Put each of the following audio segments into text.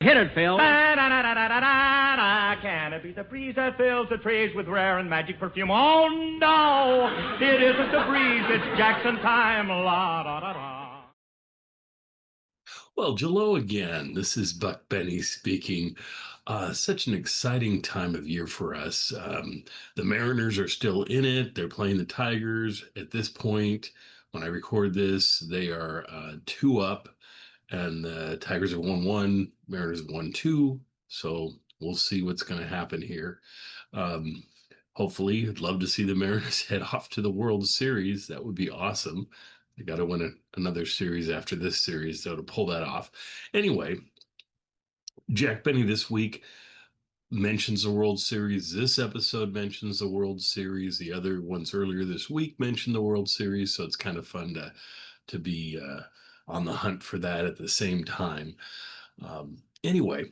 Hit it, Phil. Can it be the breeze that fills the trees with rare and magic perfume? Oh, no, it isn't the breeze. It's Jackson time. La, da, da, da. Well, Jello again. This is Buck Benny speaking. Such an exciting time of year for us. The Mariners are still in it. They're playing the Tigers. At this point, when I record this, they are 2 up, and the Tigers have won 1, Mariners have won 2. So we'll see what's going to happen here. Hopefully, I'd love to see the Mariners head off to the World Series. That would be awesome. They got to win another series after this series, though, to pull that off. Anyway, Jack Benny this week mentions the World Series. This episode mentions the World Series. The other ones earlier this week mentioned the World Series, so it's kind of fun to be on the hunt for that at the same time. Anyway,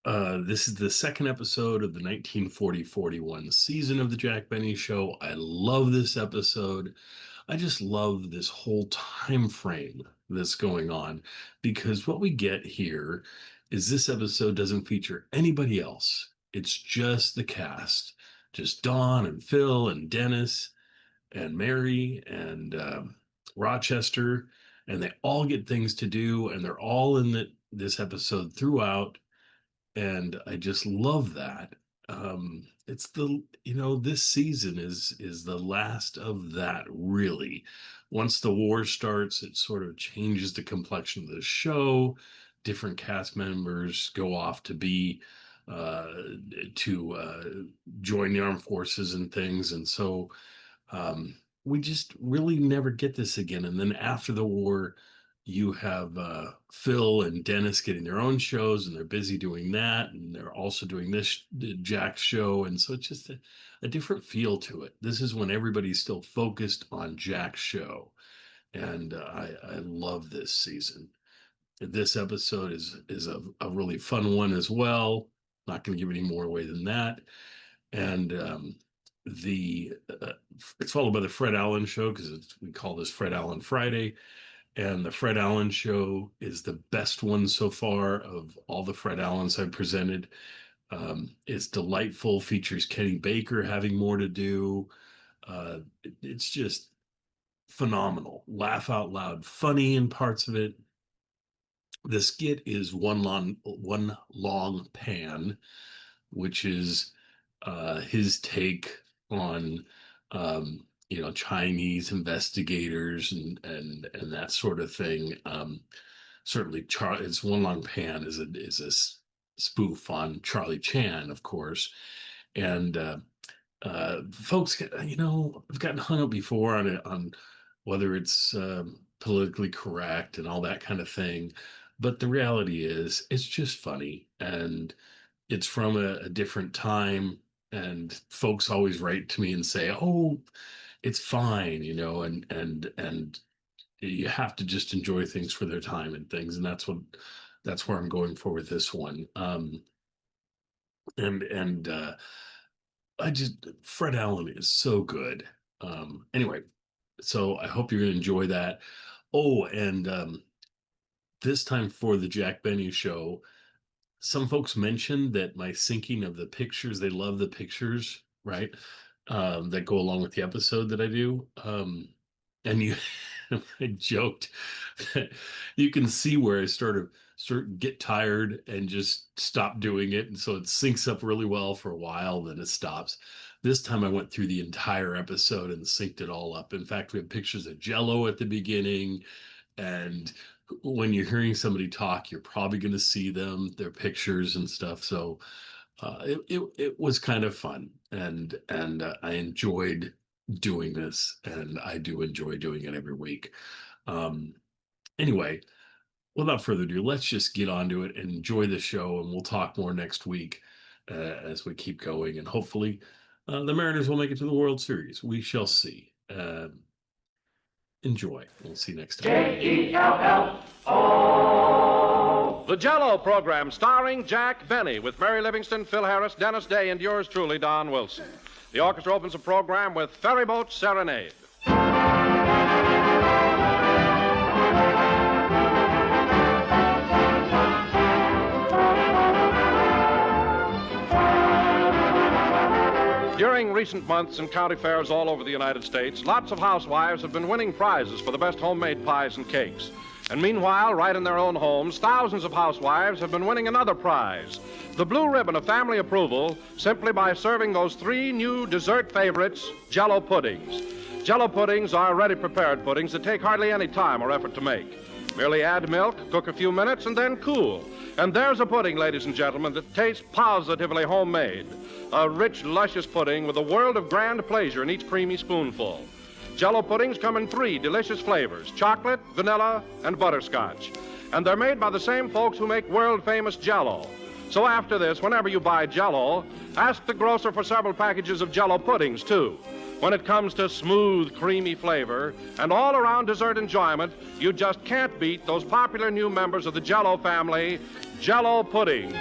this is the second episode of the 1940-41 season of the Jack Benny Show. I love this episode. I just love this whole time frame that's going on, because what we get here is this episode doesn't feature anybody else. It's just the cast, just Don and Phil and Dennis and Mary and Rochester, and they all get things to do, and they're all in this episode throughout, and I just love that. It's this season is the last of that, really. Once the war starts, it sort of changes the complexion of the show. Different cast members go off to join the armed forces and things, and so we just really never get this again. And then after the war, you have Phil and Dennis getting their own shows, and they're busy doing that, and they're also doing this Jack show, and so it's just a different feel to it. This is when everybody's still focused on Jack's show, and I love this season. This episode is a really fun one as well. Not going to give any more away than that, and it's followed by the Fred Allen Show, because we call this Fred Allen Friday. And the Fred Allen Show is the best one so far of all the Fred Allens I've presented. It's delightful, features Kenny Baker having more to do. It's just phenomenal. Laugh out loud, funny in parts of it. The skit is one long pan, which is his take on Chinese investigators and that sort of thing. Certainly, it's One Long Pan is a spoof on Charlie Chan, of course, and folks, I've gotten hung up before on whether it's politically correct and all that kind of thing, but the reality is it's just funny, and it's from a different time, and folks always write to me and say, "Oh, it's fine," and you have to just enjoy things for their time and things, and that's where I'm going for with this one. Fred Allen is so good. Anyway, so I hope you're going to enjoy that. Oh, and this time for the Jack Benny Show, some folks mentioned that my syncing of the pictures, they love the pictures, right? That go along with the episode that I do. And I joked that you can see where I start get tired and just stop doing it. And so it syncs up really well for a while, then it stops. This time I went through the entire episode and synced it all up. In fact, we have pictures of Jello at the beginning, and when you're hearing somebody talk, you're probably going to see their pictures and stuff. So it was kind of fun, and I enjoyed doing this, and I do enjoy doing it every week. Anyway, without further ado, let's just get on to it and enjoy the show, and we'll talk more next week as we keep going, and hopefully the Mariners will make it to the World Series. We shall see. Enjoy. We'll see you next time. J-E-L-L-O. The Jell-O program starring Jack Benny with Mary Livingston, Phil Harris, Dennis Day, and yours truly, Don Wilson. The orchestra opens the program with Ferryboat Serenade. During recent months in county fairs all over the United States, lots of housewives have been winning prizes for the best homemade pies and cakes. And meanwhile, right in their own homes, thousands of housewives have been winning another prize, the blue ribbon of family approval, simply by serving those 3 new dessert favorites, Jell-O puddings. Jell-O puddings are ready-prepared puddings that take hardly any time or effort to make. Merely add milk, cook a few minutes, and then cool. And there's a pudding, ladies and gentlemen, that tastes positively homemade. A rich, luscious pudding with a world of grand pleasure in each creamy spoonful. Jell-O puddings come in 3 delicious flavors, chocolate, vanilla, and butterscotch. And they're made by the same folks who make world-famous Jell-O. So after this, whenever you buy Jell-O, ask the grocer for several packages of Jell-O puddings, too. When it comes to smooth, creamy flavor and all-around dessert enjoyment, you just can't beat those popular new members of the Jell-O family, Jell-O puddings.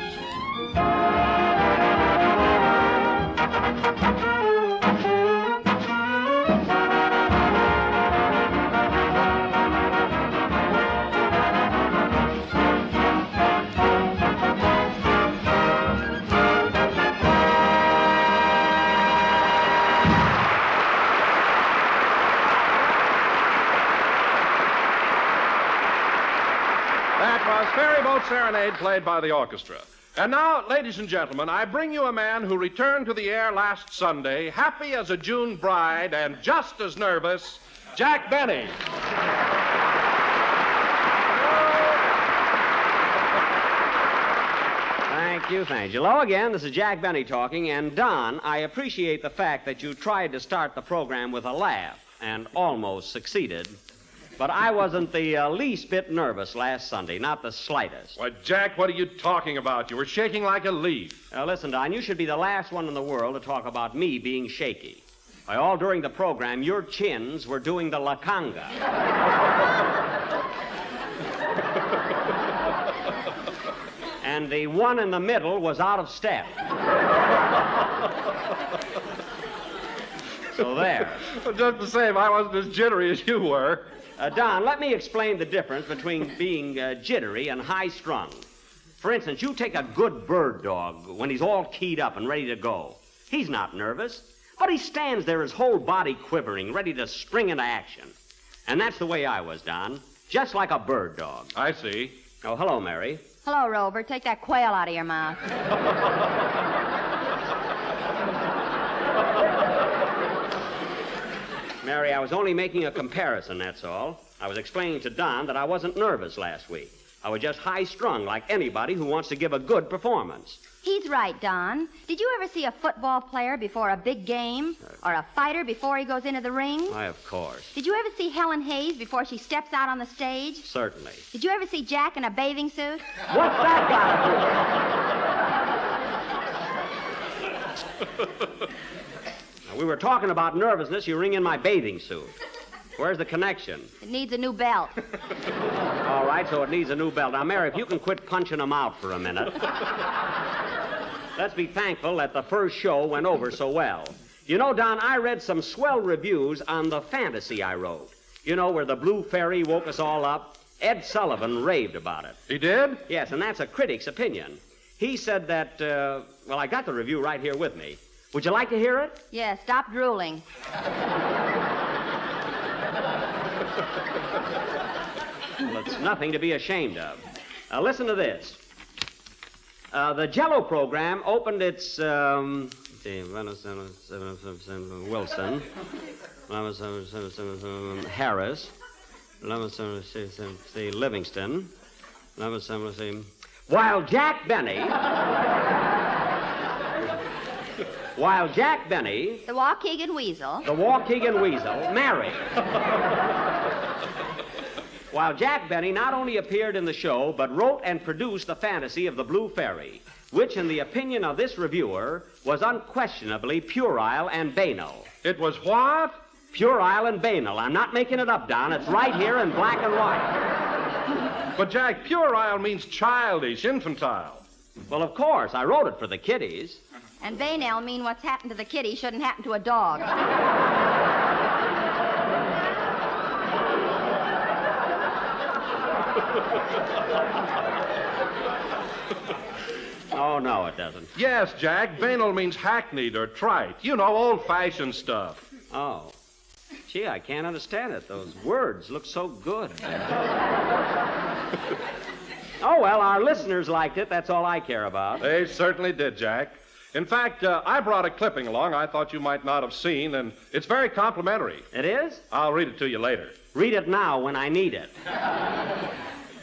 Ferryboat Serenade played by the orchestra. And now, ladies and gentlemen, I bring you a man who returned to the air last Sunday, happy as a June bride and just as nervous, Jack Benny. Thank you. Hello again. This is Jack Benny talking. And, Don, I appreciate the fact that you tried to start the program with a laugh and almost succeeded. But I wasn't the least bit nervous last Sunday, not the slightest. Why, Jack, what are you talking about? You were shaking like a leaf. Listen, Don, you should be the last one in the world to talk about me being shaky. Why, all during the program, your chins were doing the la conga. And the one in the middle was out of step. So there. Well, just the same, I wasn't as jittery as you were. Don, let me explain the difference between being jittery and high-strung. For instance, you take a good bird dog when he's all keyed up and ready to go. He's not nervous, but he stands there, his whole body quivering, ready to spring into action. And that's the way I was, Don, just like a bird dog. I see. Oh, hello, Mary. Hello, Rover. Take that quail out of your mouth. Mary, I was only making a comparison, that's all. I was explaining to Don that I wasn't nervous last week. I was just high-strung like anybody who wants to give a good performance. He's right, Don. Did you ever see a football player before a big game? Or a fighter before he goes into the ring? Why, of course. Did you ever see Helen Hayes before she steps out on the stage? Certainly. Did you ever see Jack in a bathing suit? What's that got to do? We were talking about nervousness. You ring in my bathing suit. Where's the connection? It needs a new belt. All right, so it needs a new belt. Now, Mary, if you can quit punching them out for a minute. Let's be thankful that the first show went over so well. You know, Don, I read some swell reviews on the fantasy I wrote. You know, where the blue fairy woke us all up. Ed Sullivan raved about it. He did? Yes, and that's a critic's opinion. He said that, well, I got the review right here with me. Would you like to hear it? Yeah, stop drooling. Well, it's nothing to be ashamed of. Listen to this. The Jell-O program opened its, Wilson, Harris, Livingston, while Jack Benny... While Jack Benny... The Waukegan Weasel. The Waukegan Weasel married. While Jack Benny not only appeared in the show, but wrote and produced the fantasy of the Blue Fairy, which, in the opinion of this reviewer, was unquestionably puerile and banal. It was what? Puerile and banal. I'm not making it up, Don. It's right here in black and white. But, Jack, puerile means childish, infantile. Well, of course. I wrote it for the kiddies. And banal mean what's happened to the kitty shouldn't happen to a dog. Oh, no, it doesn't. Yes, Jack. Banal means hackneyed or trite. You know, old-fashioned stuff. Oh. Gee, I can't understand it. Those words look so good. Oh, well, our listeners liked it. That's all I care about. They certainly did, Jack. In fact, I brought a clipping along I thought you might not have seen, and it's very complimentary. It is? I'll read it to you later. Read it now when I need it.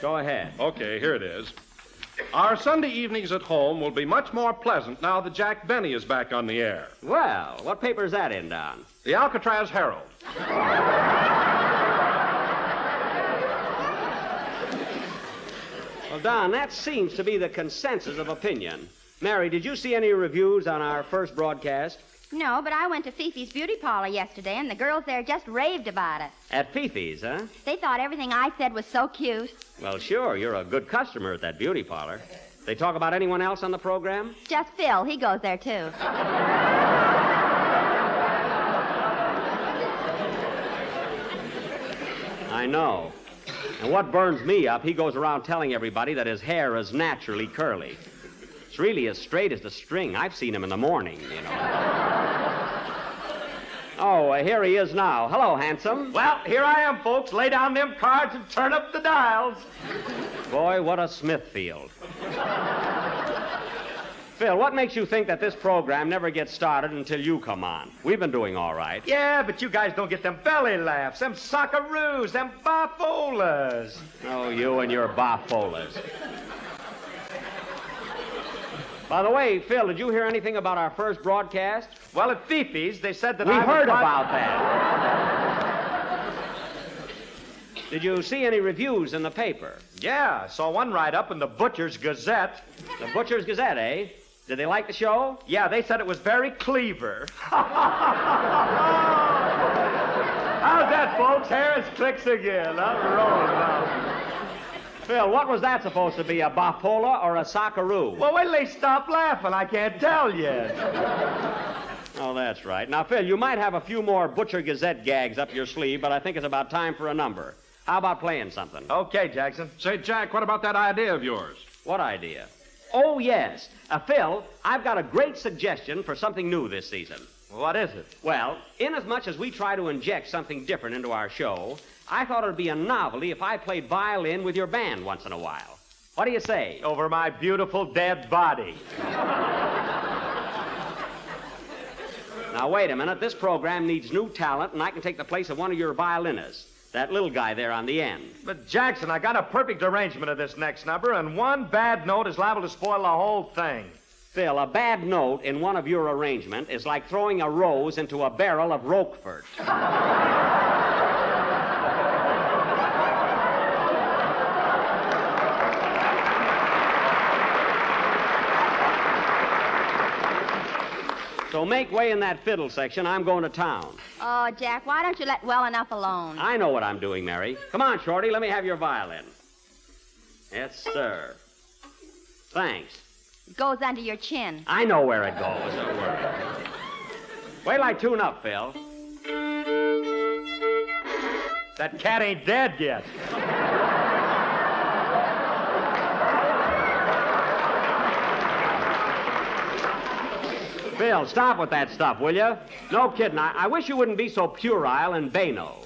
Go ahead. Okay, here it is. Our Sunday evenings at home will be much more pleasant now that Jack Benny is back on the air. Well, what paper's that in, Don? The Alcatraz Herald. Well, Don, that seems to be the consensus of opinion. Mary, did you see any reviews on our first broadcast? No, but I went to Fifi's beauty parlor yesterday, and the girls there just raved about it. At Fifi's, huh? They thought everything I said was so cute. Well, sure. You're a good customer at that beauty parlor. They talk about anyone else on the program? Just Phil. He goes there, too. I know. And what burns me up, he goes around telling everybody that his hair is naturally curly. It's really as straight as the string. I've seen him in the morning, you know. Oh, here he is now. Hello, handsome. Well, here I am, folks. Lay down them cards and turn up the dials. Boy, what a Smithfield. Phil, what makes you think that this program never gets started until you come on? We've been doing all right. Yeah, but you guys don't get them belly laughs, them socceroos, them bifolas. Oh, you and your bafolas. By the way, Phil, did you hear anything about our first broadcast? Well, at Fifi's, they said that We I was heard quite- about that. Did you see any reviews in the paper? Yeah, I saw one write-up in the Butcher's Gazette. The Butcher's Gazette, eh? Did they like the show? Yeah, they said it was very cleaver. How's that, folks? Harris clicks again. I'm rolling now. Phil, what was that supposed to be, a bafola or a socceroo? Well, wait till they stop laughing. I can't tell yet. Oh, that's right. Now, Phil, you might have a few more Butcher Gazette gags up your sleeve, but I think it's about time for a number. How about playing something? Okay, Jackson. Say, Jack, what about that idea of yours? What idea? Oh, yes. Phil, I've got a great suggestion for something new this season. What is it? Well, inasmuch as we try to inject something different into our show, I thought it would be a novelty if I played violin with your band once in a while. What do you say? Over my beautiful dead body. Now, wait a minute. This program needs new talent, and I can take the place of one of your violinists. That little guy there on the end. But, Jackson, I got a perfect arrangement of this next number, and one bad note is liable to spoil the whole thing. Phil, a bad note in one of your arrangement is like throwing a rose into a barrel of Roquefort. So make way in that fiddle section. I'm going to town. Oh, Jack, why don't you let well enough alone? I know what I'm doing, Mary. Come on, Shorty. Let me have your violin. Yes, sir. Thanks. It goes under your chin. I know where it goes. Don't worry. Wait till I tune up, Phil. That cat ain't dead yet. Phil, stop with that stuff, will you? No kidding. I wish you wouldn't be so puerile and banal.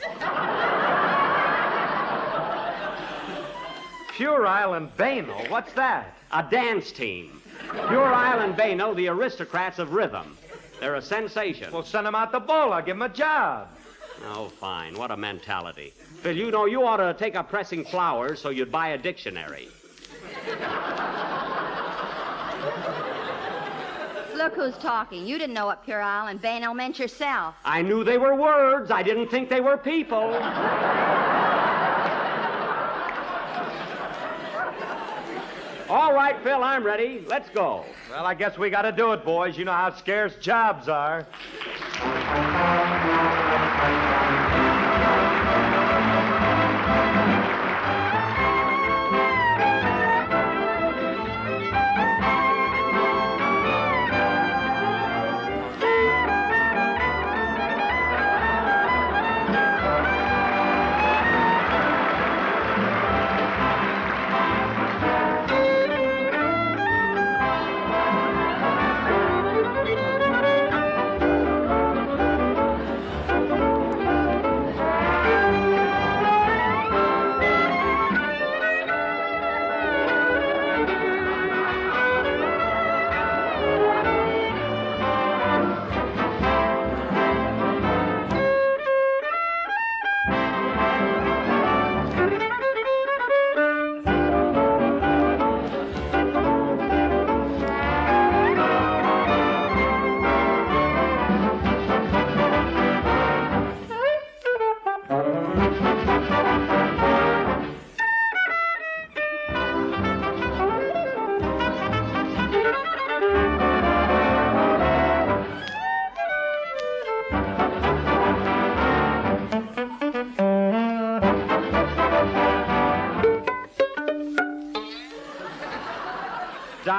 Puerile and banal? What's that? A dance team. Puerile and banal, the aristocrats of rhythm. They're a sensation. Well, send him out the bowl. I'll give him a job. Oh, fine. What a mentality. Phil, you know, you ought to take up pressing flowers so you'd buy a dictionary. Look who's talking. You didn't know what puerile and banal meant yourself. I knew they were words. I didn't think they were people. All right, Phil, I'm ready. Let's go. Well, I guess we got to do it, boys. You know how scarce jobs are.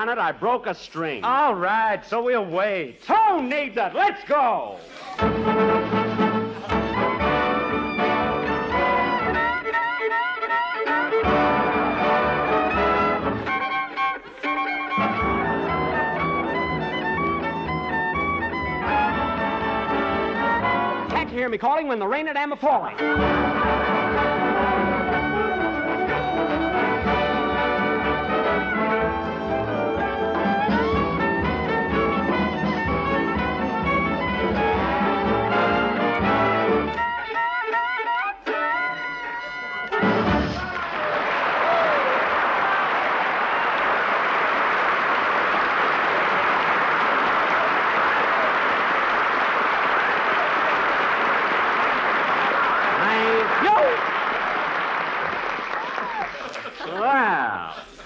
darn it, I broke a string. All right, so we'll wait. Who needs it? Let's go! Can't you hear me calling when the rain and am falling?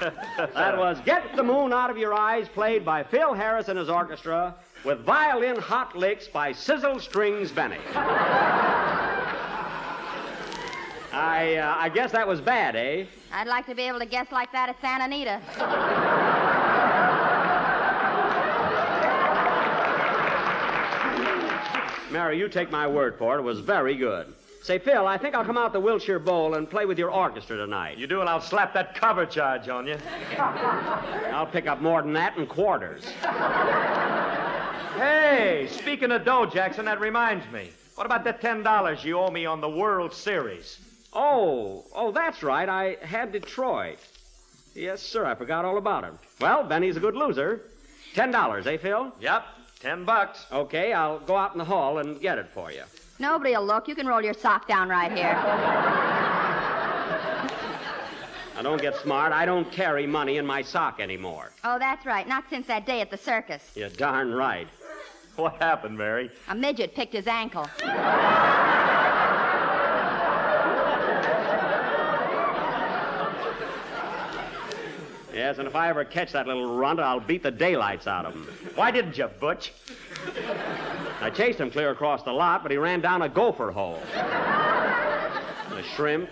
Well, that was Get the Moon Out of Your Eyes, played by Phil Harris and his orchestra, with violin hot licks by Sizzle Strings Benny. I guess that was bad, eh? I'd like to be able to guess like that at Santa Anita. Mary, you take my word for it. It was very good. Say, Phil, I think I'll come out the Wilshire Bowl and play with your orchestra tonight. You do, and I'll slap that cover charge on you. I'll pick up more than that in quarters. Hey, speaking of dough, Jackson, that reminds me. What about that $10 you owe me on the World Series? Oh, that's right. I had Detroit. Yes, sir, I forgot all about it. Well, Benny's a good loser. $10, eh, Phil? Yep, $10. Okay, I'll go out in the hall and get it for you. Nobody'll look. You can roll your sock down right here. Now, don't get smart. I don't carry money in my sock anymore. Oh, that's right. Not since that day at the circus. You're darn right. What happened, Mary? A midget picked his ankle. Yes, and if I ever catch that little runt, I'll beat the daylights out of him. Why didn't you, Butch? I chased him clear across the lot, but he ran down a gopher hole. A shrimp.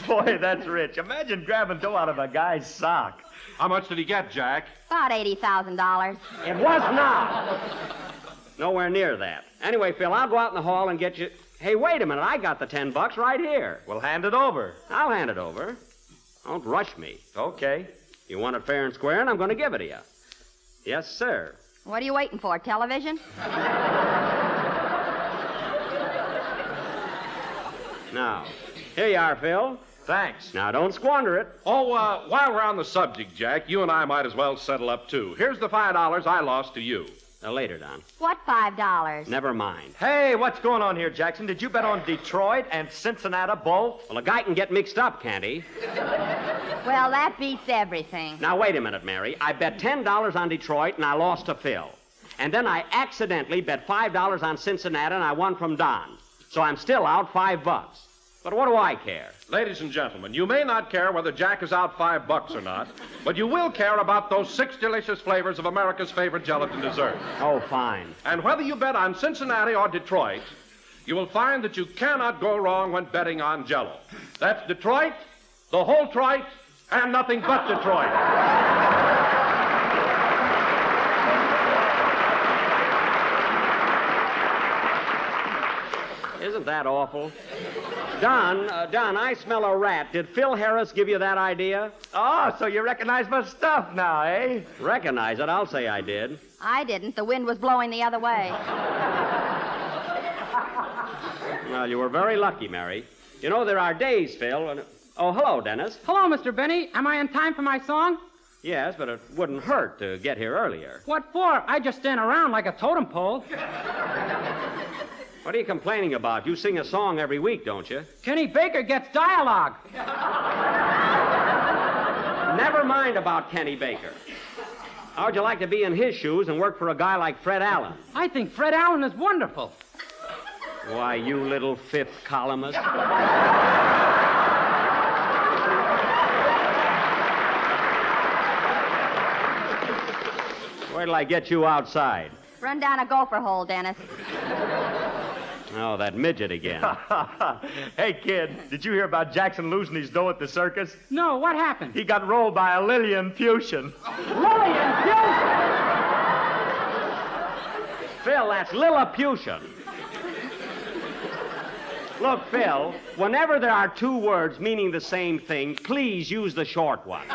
Boy, that's rich. Imagine grabbing dough out of a guy's sock. How much did he get, Jack? About $80,000. It was not. Nowhere near that. Anyway, Phil, I'll go out in the hall and get you... Hey, wait a minute. I got the $10 right here. Well, hand it over. I'll hand it over. Don't rush me. Okay. You want it fair and square, and I'm going to give it to you. Yes, sir. What are you waiting for, television? Now, here you are, Phil. Thanks. Now, don't squander it. Oh, while we're on the subject, Jack, you and I might as well settle up, too. Here's the $5 I lost to you. Later, Don. What $5? Never mind. Hey, what's going on here, Jackson? Did you bet on Detroit and Cincinnati both? Well, a guy can get mixed up, can't he? Well, that beats everything. Now, wait a minute, Mary. I bet $10 on Detroit, and I lost to Phil. And then I accidentally bet $5 on Cincinnati, and I won from Don. So I'm still out $5. But what do I care? Ladies and gentlemen, you may not care whether Jack is out $5 or not, but you will care about those 6 delicious flavors of America's favorite gelatin dessert. Oh, fine. And whether you bet on Cincinnati or Detroit, you will find that you cannot go wrong when betting on Jell-O. That's Detroit, the whole Troit, and nothing but Detroit. Isn't that awful? Don, I smell a rat. Did Phil Harris give you that idea? Oh, so you recognize my stuff now, eh? Recognize it? I'll say I did. I didn't. The wind was blowing the other way. Well, you were very lucky, Mary. You know, there are days, Phil, when... Oh, hello, Dennis. Hello, Mr. Benny. Am I in time for my song? Yes, but it wouldn't hurt to get here earlier. What for? I just stand around like a totem pole. What are you complaining about? You sing a song every week, don't you? Kenny Baker gets dialogue. Never mind about Kenny Baker. How'd you like to be in his shoes and work for a guy like Fred Allen? I think Fred Allen is wonderful. Why, you little fifth columnist. Where till I get you outside? Run down a gopher hole, Dennis. Oh, that midget again. Hey, kid, did you hear about Jackson losing his dough at the circus? No, what happened? He got rolled by a Lilliputian. Phil, that's Lilliputian. Look, Phil, whenever there are two words meaning the same thing, please use the short one.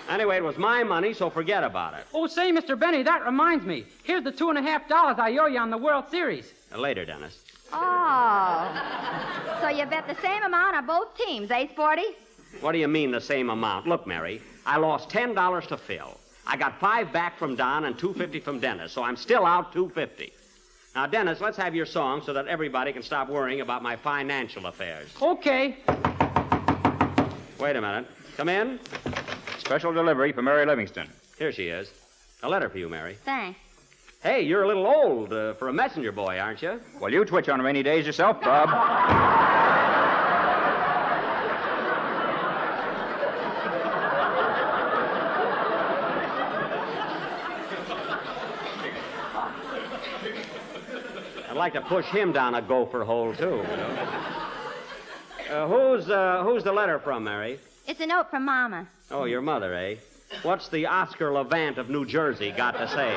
Anyway, it was my money, so forget about it. Oh, say, Mr. Benny, that reminds me. Here's the $2.50 I owe you on the World Series. Later, Dennis. Oh. So you bet the same amount on both teams, eh, Sporty? What do you mean the same amount? Look, Mary, I lost $10 to Phil. I got $5 back from Don and $2.50 from Dennis, so I'm still out $2.50. Now, Dennis, let's have your song so that everybody can stop worrying about my financial affairs. Okay. Wait a minute. Come in. Special delivery for Mary Livingston. Here she is. A letter for you, Mary. Thanks. Hey, you're a little old for a messenger boy, aren't you? Well, you twitch on rainy days yourself, Bob. I'd like to push him down a gopher hole, too. You know? Who's the letter from, Mary? It's a note from Mama. Oh, your mother, eh? What's the Oscar Levant of New Jersey got to say?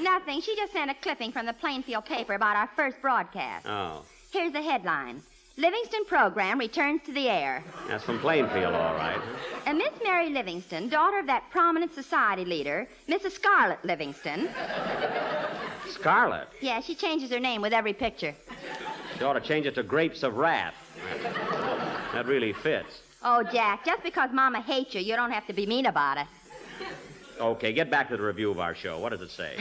Nothing. She just sent a clipping from the Plainfield paper about our first broadcast. Oh, Here's the headline. Livingston program returns to the air. that's from Plainfield, all right. And Miss Mary Livingston, daughter of that prominent society leader, Mrs. Scarlett Livingston. Scarlet. Yeah, she changes her name with every picture. She ought to change it to Grapes of Wrath. That really fits. Oh, Jack, just because Mama hates you, you don't have to be mean about it. Okay, get back to the review of our show. What does it say?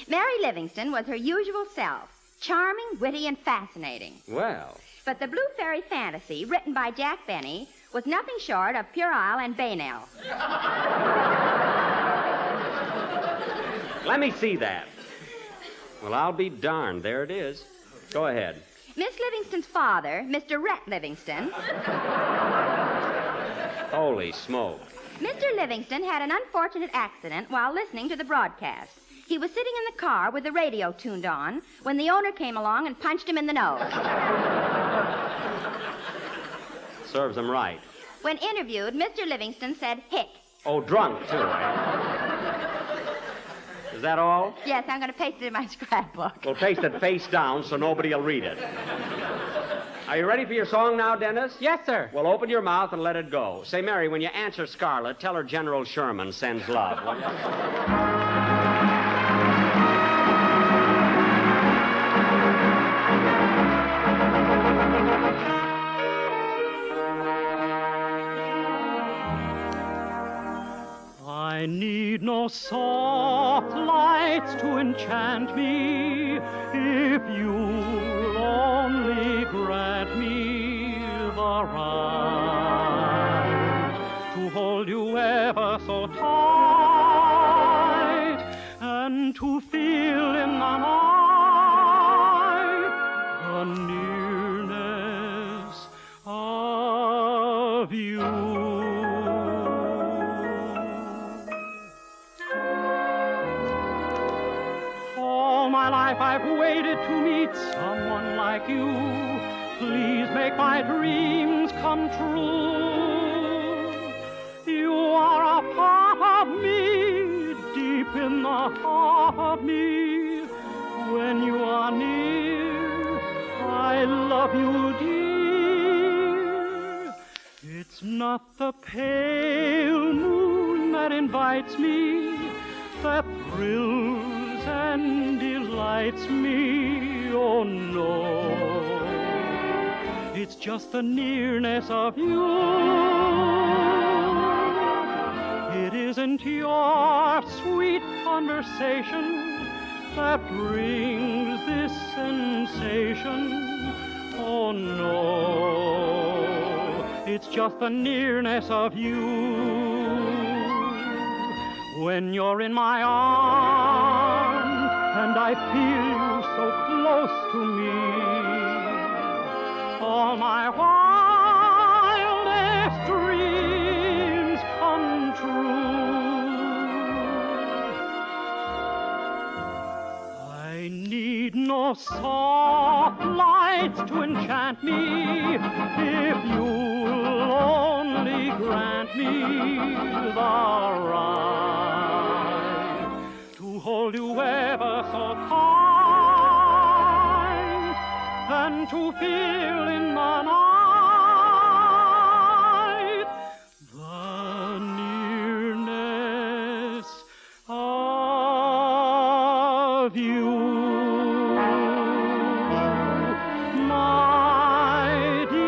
Mary Livingston was her usual self. Charming, witty, and fascinating. Well, But the Blue Fairy Fantasy, written by Jack Benny, was nothing short of puerile and banal. let me see that. Well, I'll be darned. There it is. Go ahead. Miss Livingston's father, Mr. Rhett Livingston, Holy smoke. Mr. Livingston had an unfortunate accident while listening to the broadcast. He was sitting in the car with the radio tuned on when the owner came along and punched him in the nose. Serves him right. When interviewed, Mr. Livingston said hick. Oh, drunk, too, eh? Is that all? Yes, I'm going to paste it in my scrapbook. We'll paste it face down so nobody will read it. Are you ready for your song now, Dennis? Yes, sir. Well, open your mouth and let it go. Say, Mary, when you answer Scarlett, tell her General Sherman sends love. Will you? I need no soft lights to enchant me if you'll only grant me the right to hold you ever so tight and to feel in the night the nearness of you. My life I've waited to meet someone like you. Please make my dreams come true. You are a part of me, deep in the heart of me. When you are near, I love you, dear. It's not the pale moon that invites me, that thrills and delights me, oh no. It's just the nearness of you. It isn't your sweet conversation that brings this sensation, oh no. It's just the nearness of you. When you're in my arms and I feel you so close to me, all my wildest dreams come true. soft lights to enchant me, if you'll only grant me the right to hold you ever so tight and to feel in the night the nearness of you, my dear.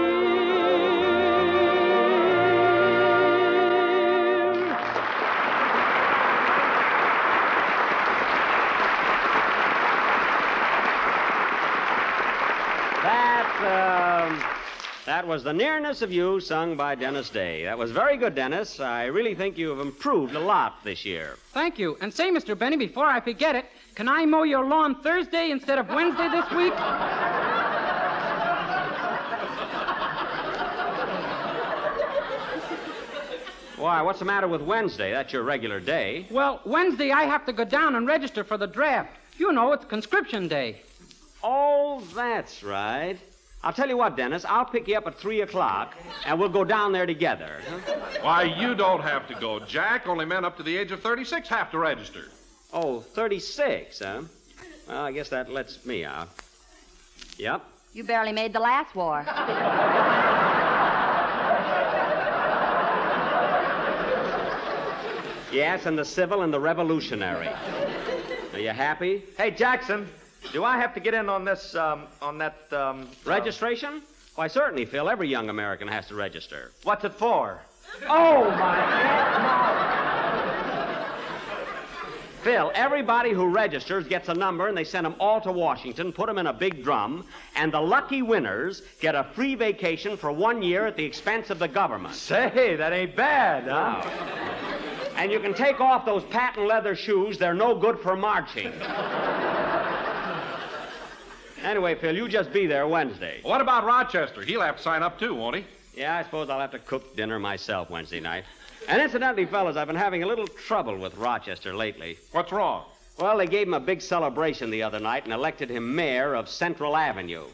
That was The Nearness of You, sung by Dennis Day. That was very good, Dennis. I really think you have improved a lot this year. Thank you. And say, Mr. Benny, before I forget it, can I mow your lawn Thursday instead of Wednesday this week? Why, what's the matter with Wednesday? That's your regular day. Well, Wednesday I have to go down and register for the draft. You know, it's conscription day. Oh, that's right. I'll tell you what, Dennis, I'll pick you up at 3 o'clock, and we'll go down there together. Why, you don't have to go, Jack. Only men up to the age of 36 have to register. Oh, 36, huh? Well, I guess that lets me out. Yep. You barely made the last war. Yes, and the civil and the revolutionary. Are you happy? Hey, Jackson, do I have to get in on this, Registration? Why, certainly, Phil. Every young American has to register. What's it for? Oh, my God, Phil, everybody who registers gets a number, and they send them all to Washington, put them in a big drum, and the lucky winners get a free vacation for 1 year at the expense of the government. Say, that ain't bad, huh? Wow. And you can take off those patent leather shoes. They're no good for marching. Anyway, Phil, you just be there Wednesday. What about Rochester? He'll have to sign up, too, won't he? Yeah, I suppose I'll have to cook dinner myself Wednesday night. And incidentally, fellas, I've been having a little trouble with Rochester lately. What's wrong? Well, they gave him a big celebration the other night and elected him mayor of Central Avenue.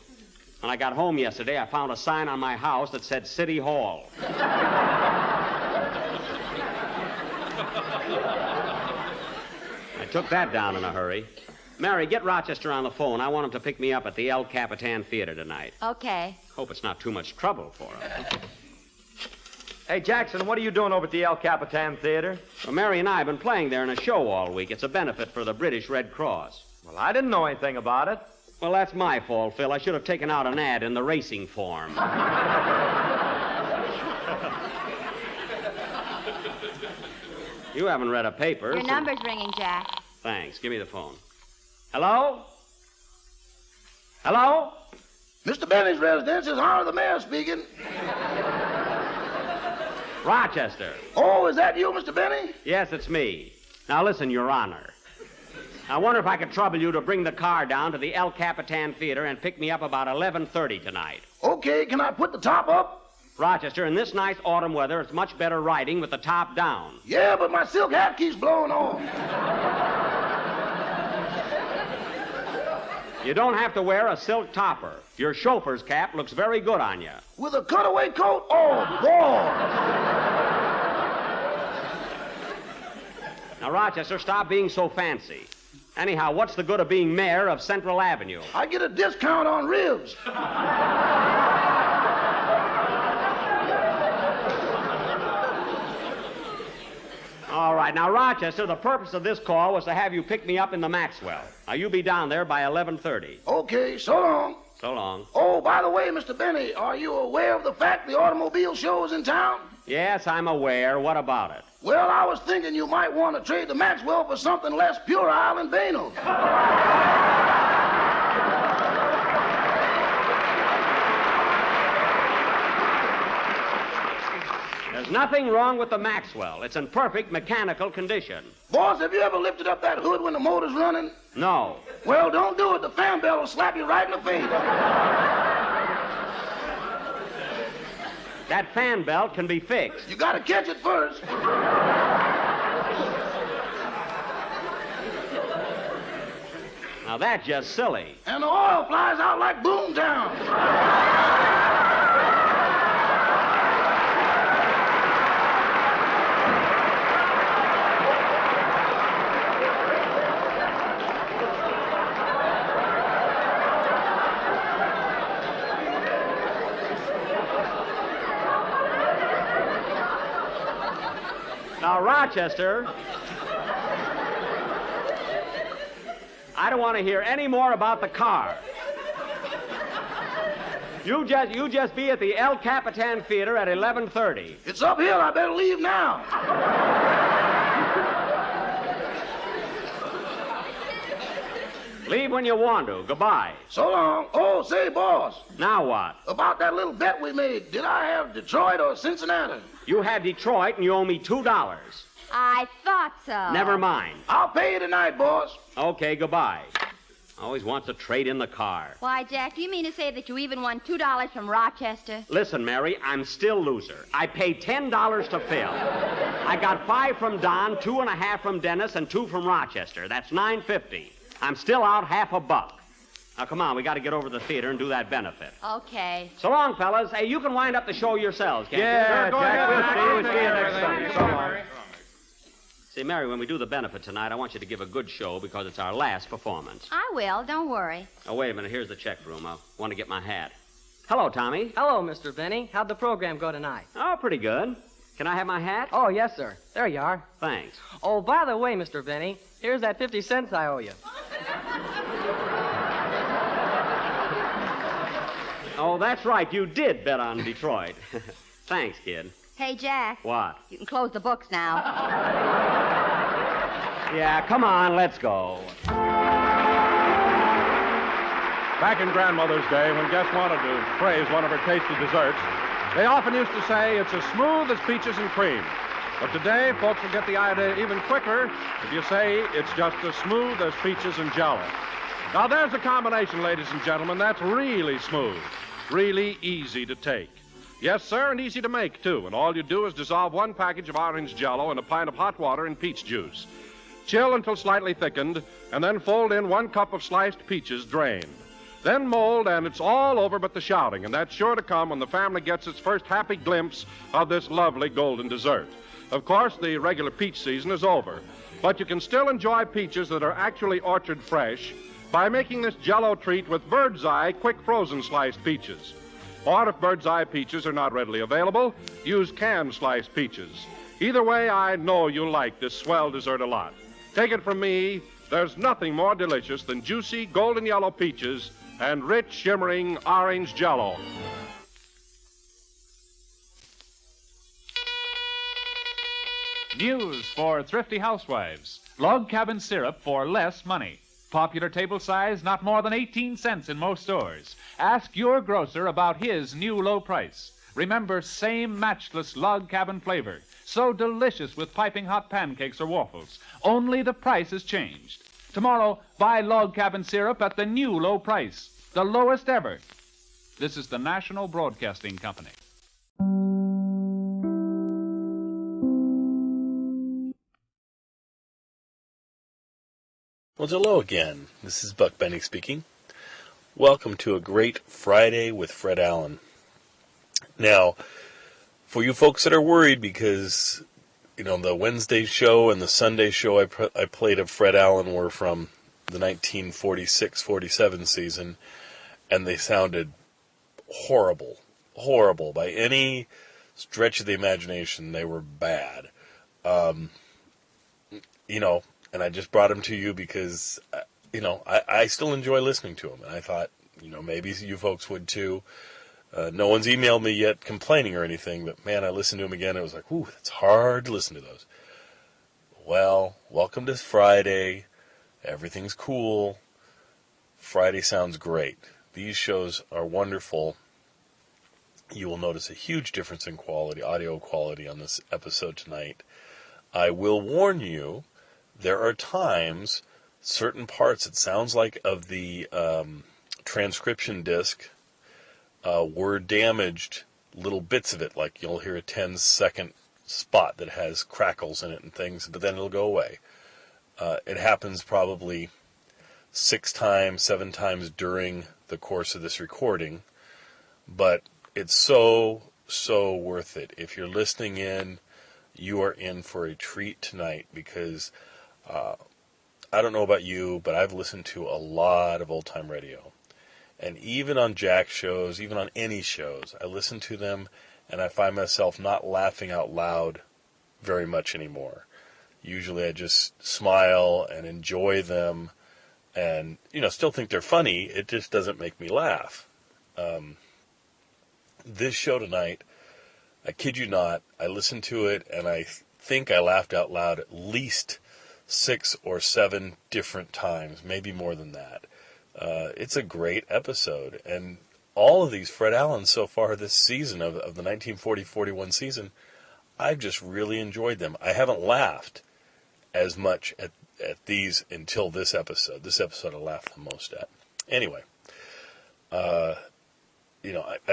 When I got home yesterday, I found a sign on my house that said City Hall. I took that down in a hurry. Mary, get Rochester on the phone. I want him to pick me up at the El Capitan Theater tonight. Okay. Hope it's not too much trouble for him. Hey, Jackson, what are you doing over at the El Capitan Theater? Well, Mary and I have been playing there in a show all week. It's a benefit for the British Red Cross. Well, I didn't know anything about it. Well, that's my fault, Phil. I should have taken out an ad in the racing form. You haven't read a paper. Your number's ringing, Jack. Thanks. Give me the phone. Hello? Hello? Mr. Benny's residence is Honor the Mayor speaking. Rochester. Oh, is that you, Mr. Benny? Yes, it's me. Now listen, Your Honor. I wonder if I could trouble you to bring the car down to the El Capitan Theater and pick me up about 11:30 tonight. Okay, can I put the top up? Rochester, in this nice autumn weather, it's much better riding with the top down. Yeah, but my silk hat keeps blowing off. You don't have to wear a silk topper. Your chauffeur's cap looks very good on you. With a cutaway coat? Oh, boy. Now, Rochester, stop being so fancy. Anyhow, what's the good of being mayor of Central Avenue? I get a discount on ribs. All right. Now, Rochester, the purpose of this call was to have you pick me up in the Maxwell. Now, you be down there by 11:30. Okay, so long. So long. Oh, by the way, Mr. Benny, are you aware of the fact the automobile show is in town? Yes, I'm aware. What about it? Well, I was thinking you might want to trade the Maxwell for something less puerile and banal. There's nothing wrong with the Maxwell. It's in perfect mechanical condition. Boss, have you ever lifted up that hood when the motor's running? No. Well, don't do it. The fan belt will slap you right in the face. That fan belt can be fixed. You got to catch it first. Now, Now, that's just silly. And the oil flies out like Boomtown. Now, Rochester, I don't want to hear any more about the car. You just be at the El Capitan Theater at 11:30. It's uphill. I better leave now. Leave when you want to. Goodbye. So long. Oh, say, boss, Now what? about that little bet we made, did I have Detroit or Cincinnati? You had Detroit, and you owe me $2. I thought so. Never mind. I'll pay you tonight, boss. Okay, goodbye. Always wants to trade in the car. Why, Jack, do you mean to say that you even won $2 from Rochester? Listen, Mary, I'm still loser. I paid $10 to Phil. I got 5 from Don, 2.5 from Dennis, and 2 from Rochester. That's $9.50. I'm still out half a buck. Now, come on, we got to get over to the theater and do that benefit. Okay. So long, fellas. Hey, you can wind up the show yourselves, can't Yeah, you? Jack, we'll see you next Sunday. So long. See, Mary, when we do the benefit tonight, I want you to give a good show because it's our last performance. I will. Don't worry. Oh, wait a minute. Here's the check room. I want to get my hat. Hello, Tommy. Hello, Mr. Benny. How'd the program go tonight? Oh, pretty good. Can I have my hat? Oh, yes, sir. There you are. Thanks. Oh, by the way, Mr. Benny, here's that 50 cents I owe you. Oh, that's right. You did bet on Detroit. Thanks, kid. Hey, Jack. What? You can close the books now. Yeah, come on. Let's go. Back in Grandmother's day, when guests wanted to praise one of her tasty desserts, they often used to say it's as smooth as peaches and cream. But today, folks will get the idea even quicker if you say it's just as smooth as peaches and Jell-O. Now, there's a combination, ladies and gentlemen, that's really smooth, really easy to take. Yes, sir, and easy to make, too. And all you do is dissolve 1 package of orange Jell-O in a pint of hot water in peach juice. Chill until slightly thickened, and then fold in 1 cup of sliced peaches drained. Then mold, and it's all over but the shouting, and that's sure to come when the family gets its first happy glimpse of this lovely golden dessert. Of course, the regular peach season is over, but you can still enjoy peaches that are actually orchard fresh by making this Jell-O treat with Bird's Eye quick frozen sliced peaches. Or if Bird's Eye peaches are not readily available, use canned sliced peaches. Either way, I know you'll like this swell dessert a lot. Take it from me, there's nothing more delicious than juicy golden yellow peaches and rich, shimmering orange Jell-O. News for thrifty housewives. Log cabin syrup for less money. Popular table size, not more than 18 cents in most stores. Ask your grocer about his new low price. Remember, same matchless log cabin flavor. So delicious with piping hot pancakes or waffles. Only the price has changed. Tomorrow, buy log cabin syrup at the new low price. The lowest ever. This is the National Broadcasting Company. Well, hello again. This is Buck Benny speaking. Welcome to a great Friday with Fred Allen. Now, for you folks that are worried because, the Wednesday show and the Sunday show I played of Fred Allen were from the 1946-47 season, and they sounded horrible. Horrible. By any stretch of the imagination, they were bad. And I just brought them to you because, I still enjoy listening to them. And I thought, maybe you folks would too. No one's emailed me yet complaining or anything, but man, I listened to them again. It was like, ooh, it's hard to listen to those. Well, welcome to Friday. Everything's cool. Friday sounds great. These shows are wonderful. You will notice a huge difference in quality, audio quality on this episode tonight. I will warn you, there are times, certain parts, it sounds like, of the transcription disc were damaged, little bits of it, like you'll hear a 10-second spot that has crackles in it and things, but then it'll go away. It happens probably 6 times, 7 times during the course of this recording, but it's so worth it. If you're listening in, you are in for a treat tonight, because I don't know about you, but I've listened to a lot of old-time radio. And even on Jack shows, even on any shows, I listen to them and I find myself not laughing out loud very much anymore. Usually I just smile and enjoy them and, still think they're funny. It just doesn't make me laugh. This show tonight, I kid you not, I listened to it and I think I laughed out loud at least 6 or 7 different times, maybe more than that. It's a great episode, and all of these Fred Allens so far this season of the 1940-41 season, I've just really enjoyed them. I haven't laughed as much at these until this episode. This episode I laughed the most at. Anyway, I'm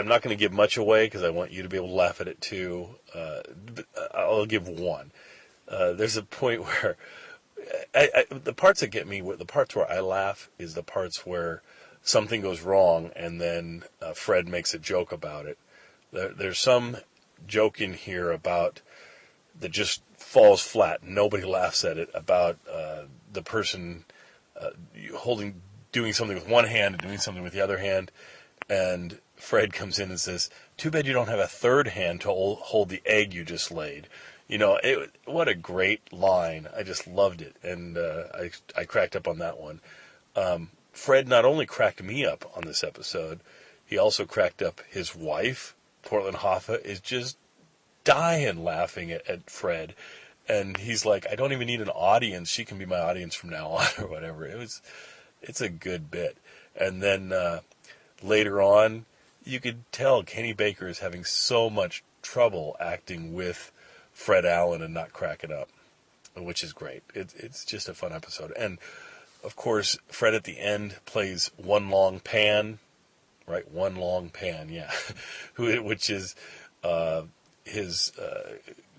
not going to give much away because I want you to be able to laugh at it too. But I'll give one. There's a point where the parts that get me, the parts where I laugh, is the parts where something goes wrong and then Fred makes a joke about it. There's some joke in here about that just falls flat. Nobody laughs at it, about the person doing something with one hand and doing something with the other hand, and Fred comes in and says, "Too bad you don't have a third hand to hold the egg you just laid." What a great line. I just loved it, and I cracked up on that one. Fred not only cracked me up on this episode, he also cracked up his wife. Portland Hoffa is just dying laughing at Fred, and he's like, "I don't even need an audience. She can be my audience from now on," or whatever. It's a good bit. And then later on, you could tell Kenny Baker is having so much trouble acting with Fred Allen and not cracking up, which is great. It's just a fun episode. And, of course, Fred at the end plays One Long Pan, right? One Long Pan, yeah. Which is his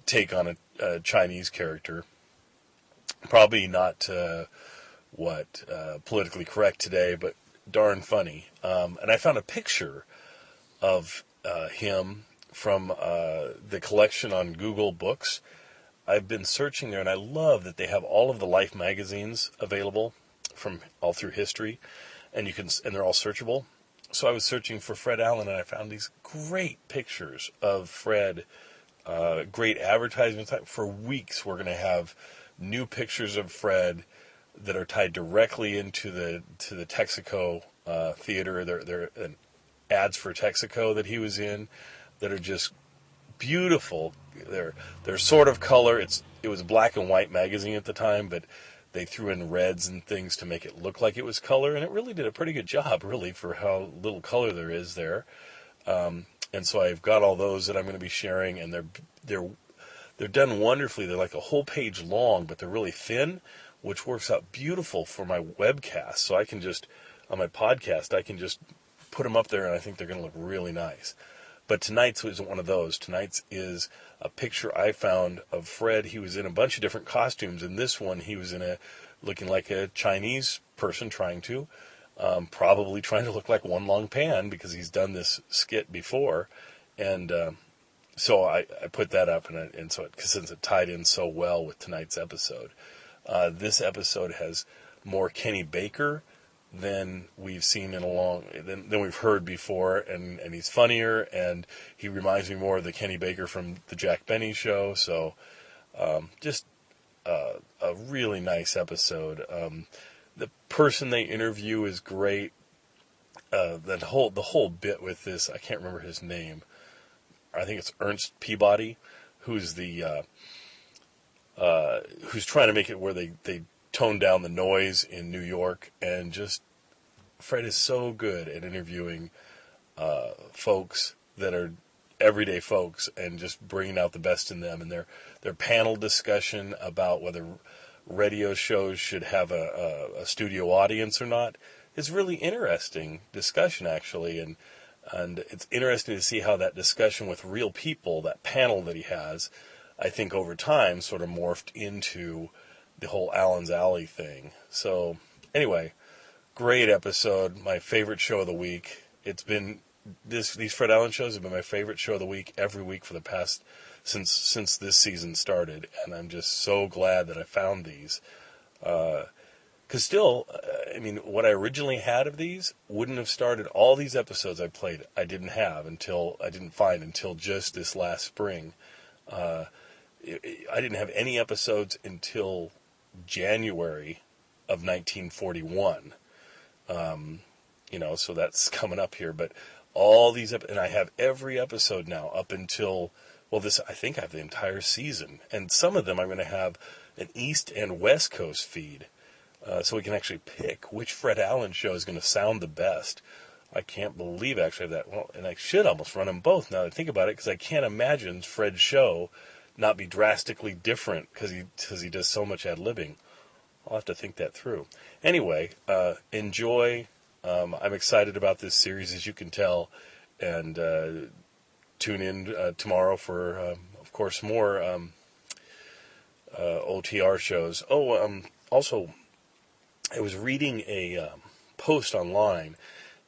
take on a Chinese character. Probably not politically correct today, but darn funny. And I found a picture of him from the collection on Google Books. I've been searching there, and I love that they have all of the Life magazines available from all through history, and they're all searchable. So I was searching for Fred Allen, and I found these great pictures of Fred, great advertisements. For weeks, we're going to have new pictures of Fred that are tied directly into the Texaco theater. They're ads for Texaco that he was in, that are just beautiful. They're sort of color. It was a black and white magazine at the time, but they threw in reds and things to make it look like it was color, and it really did a pretty good job, really, for how little color there is there. And so I've got all those that I'm going to be sharing, and they're done wonderfully. They're like a whole page long, but they're really thin, which works out beautiful for my webcast. So I can just, on my podcast, I can just put them up there, and I think they're going to look really nice. But tonight's isn't one of those. Tonight's is a picture I found of Fred. He was in a bunch of different costumes. In this one, he was looking like a Chinese person probably trying to look like One Long Pan, because he's done this skit before. And so I put that up, and so since it tied in so well with tonight's episode. This episode has more Kenny Baker than we've seen than we've heard before, and he's funnier, and he reminds me more of the Kenny Baker from the Jack Benny show. So just a really nice episode. The person they interview is great. The whole bit with this, I can't remember his name. I think it's Ernst Peabody, who's who's trying to make it where they tone down the noise in New York, and just Fred is so good at interviewing folks that are everyday folks and just bringing out the best in them. And their panel discussion about whether radio shows should have a studio audience or not is really interesting discussion, actually, and it's interesting to see how that discussion with real people, that panel that he has, I think over time sort of morphed into the whole Allen's Alley thing. So anyway, Great episode. My favorite show of the week. It's been these Fred Allen shows have been my favorite show of the week every week for the past since this season started, and I'm just so glad that I found these. Because still, I mean, what I originally had of these wouldn't have started. All these episodes I played, I didn't find until just this last spring. I didn't have any episodes until January of 1941. So that's coming up here. But all these, and I have every episode now up until, I think I have the entire season. And some of them I'm going to have an East and West Coast feed. So we can actually pick which Fred Allen show is going to sound the best. I can't believe actually that. Well, and I should almost run them both now that I think about it, because I can't imagine Fred's show not be drastically different because he does so much ad-libbing. I'll have to think that through. Anyway, enjoy. I'm excited about this series, as you can tell, and tune in tomorrow for, of course, more OTR shows. Also, I was reading a post online,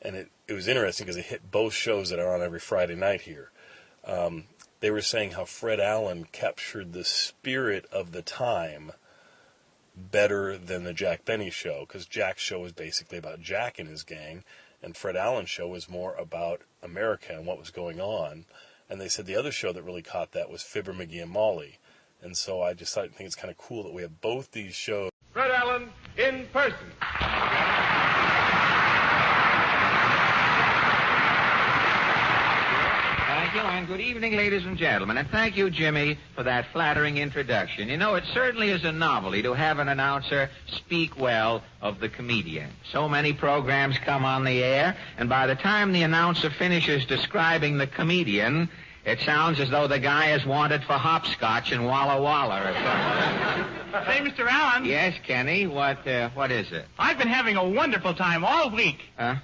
and it was interesting because it hit both shows that are on every Friday night here. They were saying how Fred Allen captured the spirit of the time better than the Jack Benny show, because Jack's show was basically about Jack and his gang, and Fred Allen's show was more about America and what was going on. And they said the other show that really caught that was Fibber, McGee, and Molly. And so I just think it's kind of cool that we have both these shows. Fred Allen in person. Thank you, and good evening, ladies and gentlemen. And thank you, Jimmy, for that flattering introduction. You know, it certainly is a novelty to have an announcer speak well of the comedian. So many programs come on the air, and by the time the announcer finishes describing the comedian, it sounds as though the guy is wanted for hopscotch and Walla Walla or something. Say, Mr. Allen. Yes, Kenny, what is it? I've been having a wonderful time all week. Huh?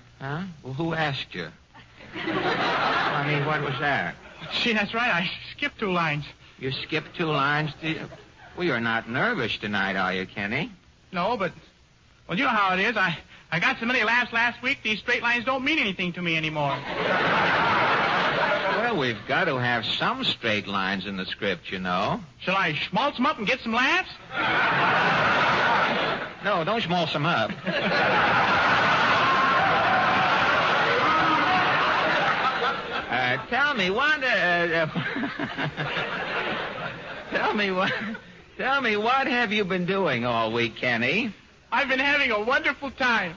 Well, who asked you? I mean, what was that? See, that's right. I skipped 2 lines. You skipped 2 lines? Well, you're not nervous tonight, are you, Kenny? No, but, well, you know how it is. I got so many laughs last week, these straight lines don't mean anything to me anymore. Well, we've got to have some straight lines in the script, you know. Shall I schmaltz them up and get some laughs? No, don't schmaltz them up. Tell me what have you been doing all week, Kenny? I've been having a wonderful time.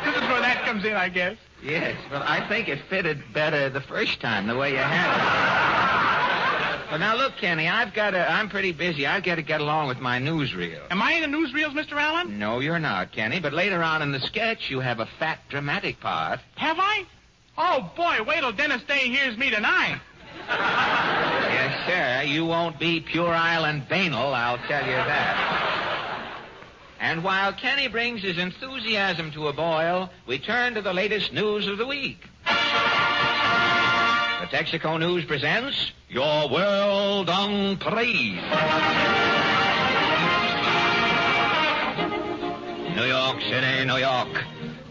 This is where that comes in, I guess. Yes, well, I think it fitted better the first time, the way you had it. Well, now, look, Kenny, I'm pretty busy. I've got to get along with my newsreel. Am I in the newsreels, Mr. Allen? No, you're not, Kenny, but later on in the sketch, you have a fat, dramatic part. Have I? Oh, boy, wait till Dennis Day hears me tonight. Yes, sir, you won't be Pure Island banal, I'll tell you that. And while Kenny brings his enthusiasm to a boil, we turn to the latest news of the week. The Texaco News presents Your World on Parade. New York City, New York.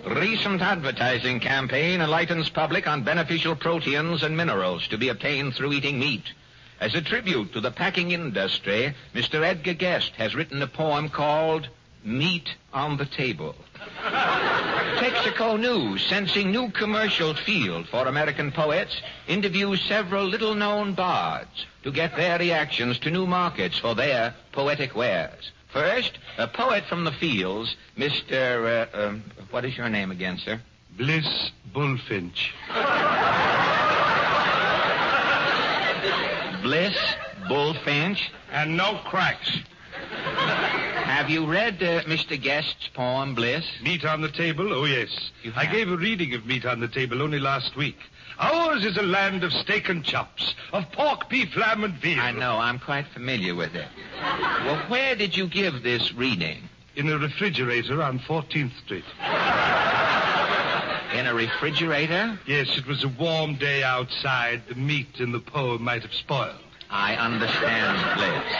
Recent advertising campaign enlightens public on beneficial proteins and minerals to be obtained through eating meat. As a tribute to the packing industry, Mr. Edgar Guest has written a poem called Meat on the Table. Texaco News, sensing new commercial field for American poets, interviews several little-known bards to get their reactions to new markets for their poetic wares. First, a poet from the fields, Mr. What is your name again, sir? Bliss Bullfinch. Bliss Bullfinch? And no cracks. Have you read Mr. Guest's poem, Bliss? Meat on the Table? Oh, yes. I gave a reading of Meat on the Table only last week. Ours is a land of steak and chops, of pork, beef, lamb, and veal. I know. I'm quite familiar with it. Well, where did you give this reading? In a refrigerator on 14th Street. In a refrigerator? Yes, it was a warm day outside. The meat in the poem might have spoiled. I understand, Bliss.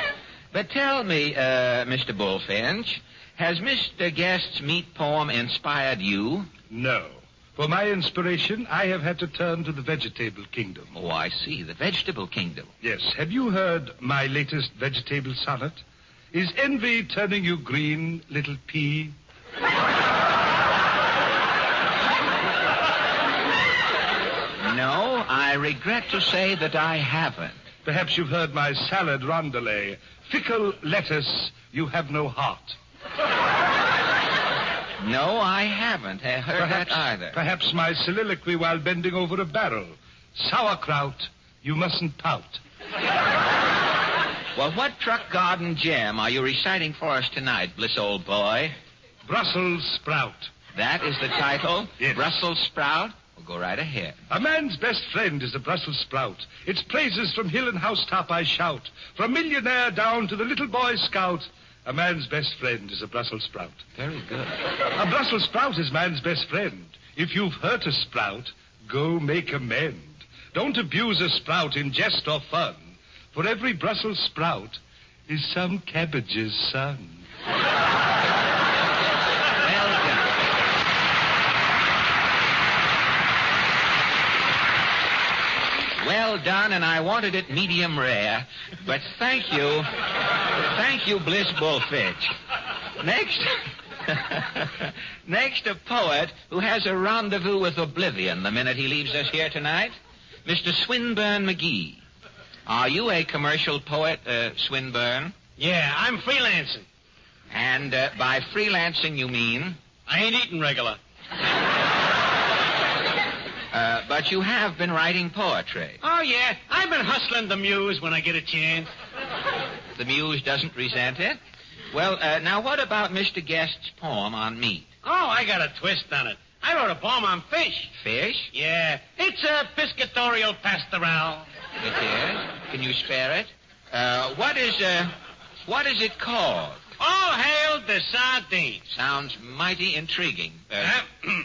But tell me, Mr. Bullfinch, has Mr. Guest's meat poem inspired you? No. For my inspiration, I have had to turn to the vegetable kingdom. Oh, I see. The vegetable kingdom. Yes. Have you heard my latest vegetable sonnet? Is envy turning you green, little pea? No, I regret to say that I haven't. Perhaps you've heard my salad rondelay. Fickle lettuce, you have no heart. No, I haven't heard that either. Perhaps my soliloquy while bending over a barrel. Sauerkraut, you mustn't pout. Well, what truck garden gem are you reciting for us tonight, Bliss old boy? Brussels sprout. That is the title? Yes. Brussels sprout? Well, go right ahead. A man's best friend is a Brussels sprout. Its praises from hill and housetop I shout. From millionaire down to the little boy scout. A man's best friend is a Brussels sprout. Very good. A Brussels sprout is man's best friend. If you've hurt a sprout, go make amend. Don't abuse a sprout in jest or fun. For every Brussels sprout is some cabbage's son. Well done, and I wanted it medium rare. But thank you. Thank you, Bliss Bullfinch. Next, a poet who has a rendezvous with oblivion the minute he leaves us here tonight, Mr. Swinburne McGee. Are you a commercial poet, Swinburne? Yeah, I'm freelancing. And by freelancing you mean? I ain't eating regular. But you have been writing poetry. Oh, yeah. I've been hustling the muse when I get a chance. The muse doesn't resent it? Well, now what about Mr. Guest's poem on meat? Oh, I got a twist on it. I wrote a poem on fish. Fish? Yeah. It's a piscatorial pastoral. It is? Can you spare it? What is it called? All hail the sardine. Sounds mighty intriguing.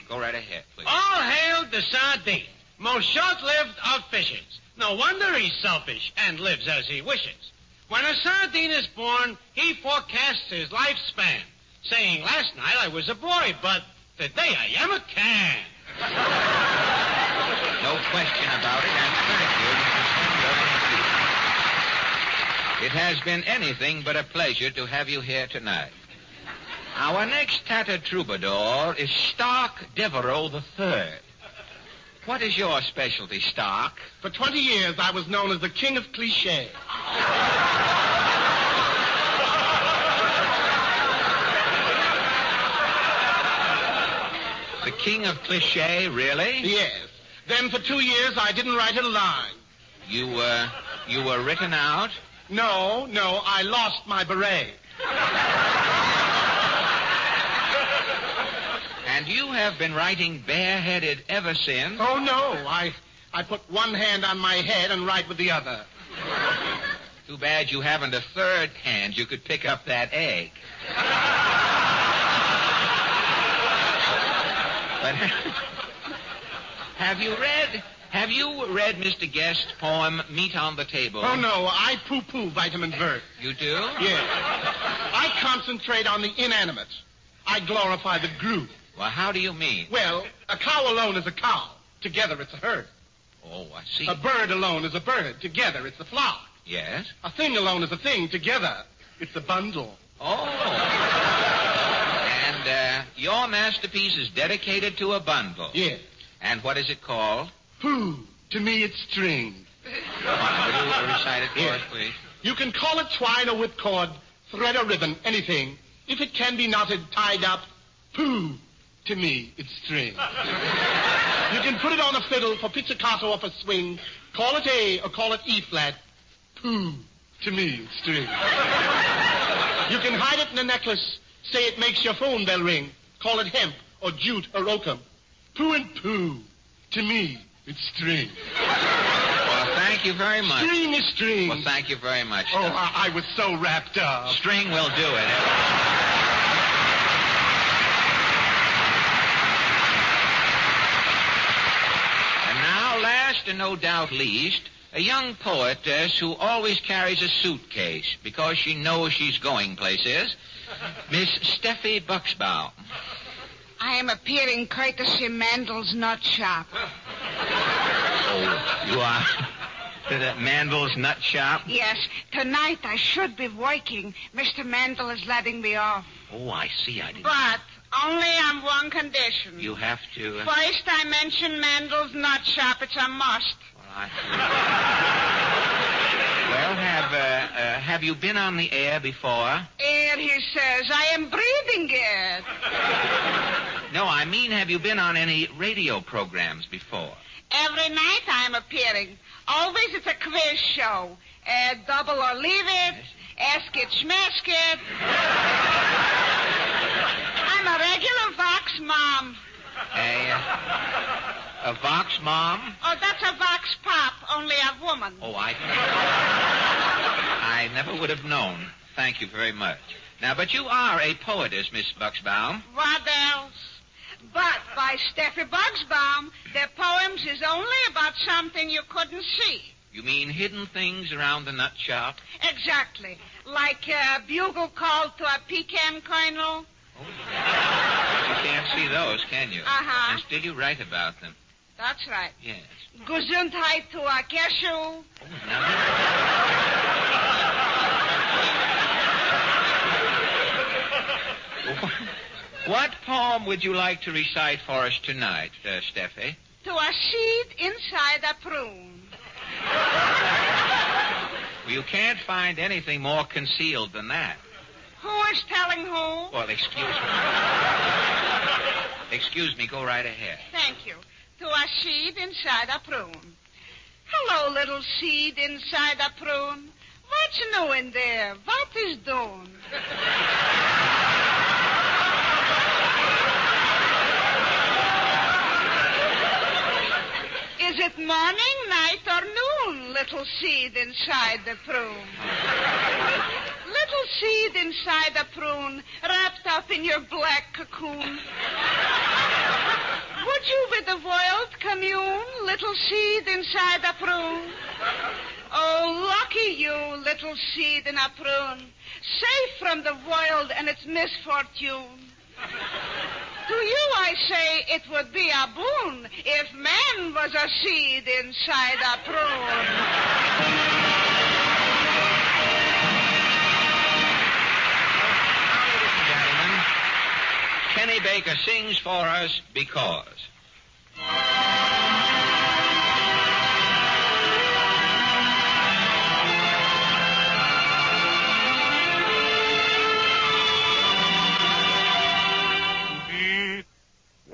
Go right ahead, please. All hail the sardine, most short-lived of fishes. No wonder he's selfish and lives as he wishes. When a sardine is born, he forecasts his lifespan, saying, last night I was a boy, but today I am a can. No question about it, and thank you, Mr. Swinburne. It has been anything but a pleasure to have you here tonight. Our next tattered troubadour is Stark Devereux III. What is your specialty, Stark? For 20 years, I was known as the king of cliché. The king of cliché, really? Yes. Then for 2 years, I didn't write a line. You were written out? No, I lost my beret. And you have been writing bareheaded ever since? Oh, no. I put one hand on my head and write with the other. Too bad you haven't a third hand. You could pick up that egg. But have you read Mr. Guest's poem, Meat on the Table? Oh, no. I poo-poo vitamin Vert. You do? Yes. I concentrate on the inanimate. I glorify the group. Well, how do you mean? Well, a cow alone is a cow. Together, it's a herd. Oh, I see. A bird alone is a bird. Together, it's a flock. Yes? A thing alone is a thing. Together, it's a bundle. Oh. And your masterpiece is dedicated to a bundle. Yes. And what is it called? Pooh. To me, it's string. Come on, will you recite it for us, please? You can call it twine or whipcord, thread or ribbon, anything. If it can be knotted, tied up, pooh. To me, it's string. You can put it on a fiddle for pizzicato or for swing. Call it A or call it E flat. Pooh. To me, it's string. You can hide it in a necklace. Say it makes your phone bell ring. Call it hemp or jute or oakum. Pooh and pooh. To me, it's string. Well, thank you very much. String is string. Well, thank you very much. Oh, I was so wrapped up. String will do it. And now, last and no doubt least, A young poetess who always carries a suitcase because she knows she's going places. Miss Steffi Buxbaum. I am appearing courtesy Mandel's Nut Shop. Oh, you are to the Mandel's Nut Shop? Yes. Tonight I should be working. Mr. Mandel is letting me off. Oh, I see. I didn't... But only on one condition. You have to... First I mention Mandel's Nut Shop. It's a must. Well, have you been on the air before? Air, he says. I am breathing it. No, I mean, have you been on any radio programs before? Every night I'm appearing. Always it's a quiz show. Double or leave it. Ask it, schmask it. I'm a regular Vox mom. A Vox mom? Oh, that's a Vox pop, only a woman. Oh, I never would have known. Thank you very much. Now, but you are a poetess, Miss Buxbaum. What else? But by Steffi Buxbaum, their poems is only about something you couldn't see. You mean hidden things around the nut shop? Exactly. Like a bugle call to a pecan kernel. You can't see those, can you? Uh-huh. And still you write about them. That's right. Yes. Gesundheit to a cashew. What poem would you like to recite for us tonight, Steffi? To a seed inside a prune. Well, you can't find anything more concealed than that. Who is telling who? Well, excuse me. Excuse me, go right ahead. Thank you. To a seed inside a prune. Hello, little seed inside a prune. What's new in there? What is doing? Is it morning, night, or noon, little seed inside the prune? Little seed inside a prune, wrapped up in your black cocoon. Would you with the world commune, little seed inside a prune? Oh, lucky you, little seed in a prune, safe from the world and its misfortune. To you I say it would be a boon if man was a seed inside a prune. Kenny Baker sings for us Because.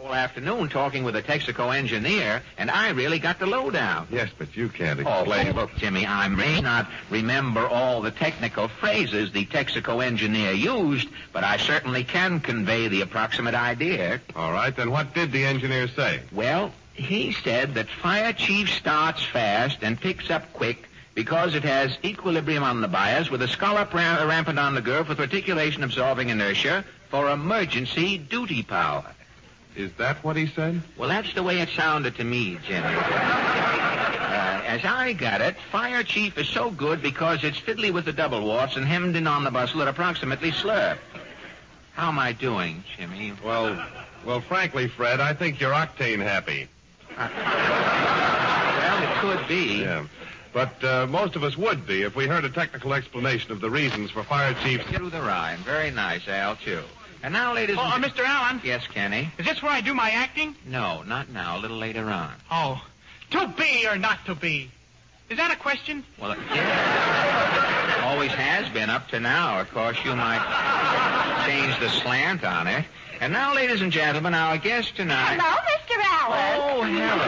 All afternoon talking with a Texaco engineer, and I really got the lowdown. Yes, but you can't Oh, explain. look, Jimmy, I may not remember all the technical phrases the Texaco engineer used, but I certainly can convey the approximate idea. All right, then what did the engineer say? Well, he said that fire chief starts fast and picks up quick because it has equilibrium on the bias with a scallop rampant on the girth with reticulation absorbing inertia for emergency duty power. Is that what he said? Well, that's the way it sounded to me, Jimmy. As I got it, fire chief is so good because it's fiddly with the double warts and hemmed in on the bustle at approximately slurp. How am I doing, Jimmy? Well, frankly, Fred, I think you're octane happy. Well, it could be. Yeah. But most of us would be if we heard a technical explanation of the reasons for fire chiefs... Through the rhyme. Very nice, Al, too. And now, ladies Oh, and... Mr. Allen? Yes, Kenny? Is this where I do my acting? No, not now. A little later on. Oh. To be or not to be? Is that a question? Well, yeah. Always has been up to now. Of course, you might change the slant on it. And now, ladies and gentlemen, our guest tonight... Hello, Mr. Allen. Oh, hello.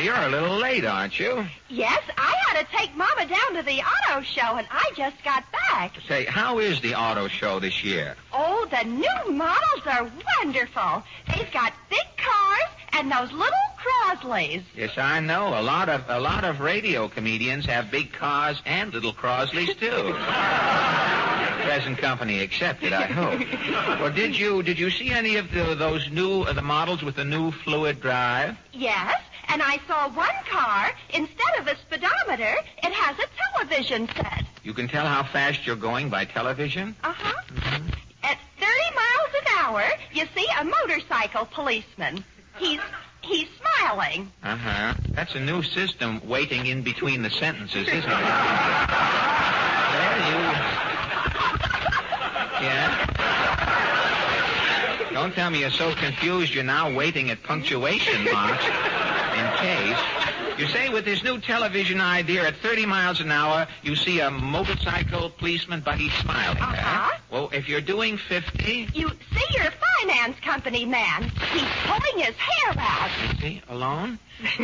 You're a little late, aren't you? Yes, I had to take Mama down to the auto show, and I just got back. Say, how is the auto show this year? Oh, the new models are wonderful. They've got big cars and those little Crosleys. Yes, I know. A lot of radio comedians have big cars and little Crosleys, too. Present company accepted, I hope. Well, did you see any of those new the models with the new fluid drive? Yes, and I saw one car, instead of a speedometer, it has a television set. You can tell how fast you're going by television? Uh-huh. Mm-hmm. At 30 miles an hour, you see a motorcycle policeman. He's smiling. Uh-huh. That's a new system, waiting in between the sentences, isn't it? Yeah? Don't tell me you're so confused you're now waiting at punctuation marks in case. You say with this new television idea at 30 miles an hour, you see a motorcycle policeman, but he's smiling. Uh-huh. Well, if you're doing 50... You see your finance company man. He's pulling his hair out. You see, alone?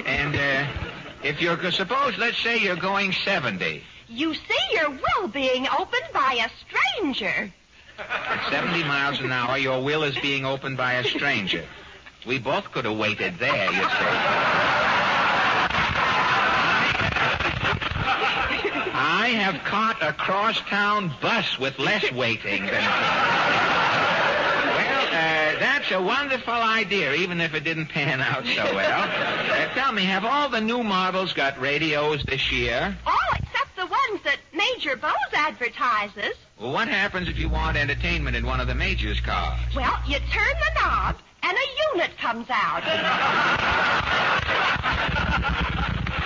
And if you're... Suppose, let's say you're going 70. You see your will being opened by a stranger. At 70 miles an hour, your will is being opened by a stranger. We both could have waited there, you see. I have caught a cross-town bus with less waiting than... Well, that's a wonderful idea, even if it didn't pan out so well. Tell me, have all the new models got radios this year? All except the ones that Major Bose advertises. Well, what happens if you want entertainment in one of the Major's cars? Well, you turn the knob, and a unit comes out.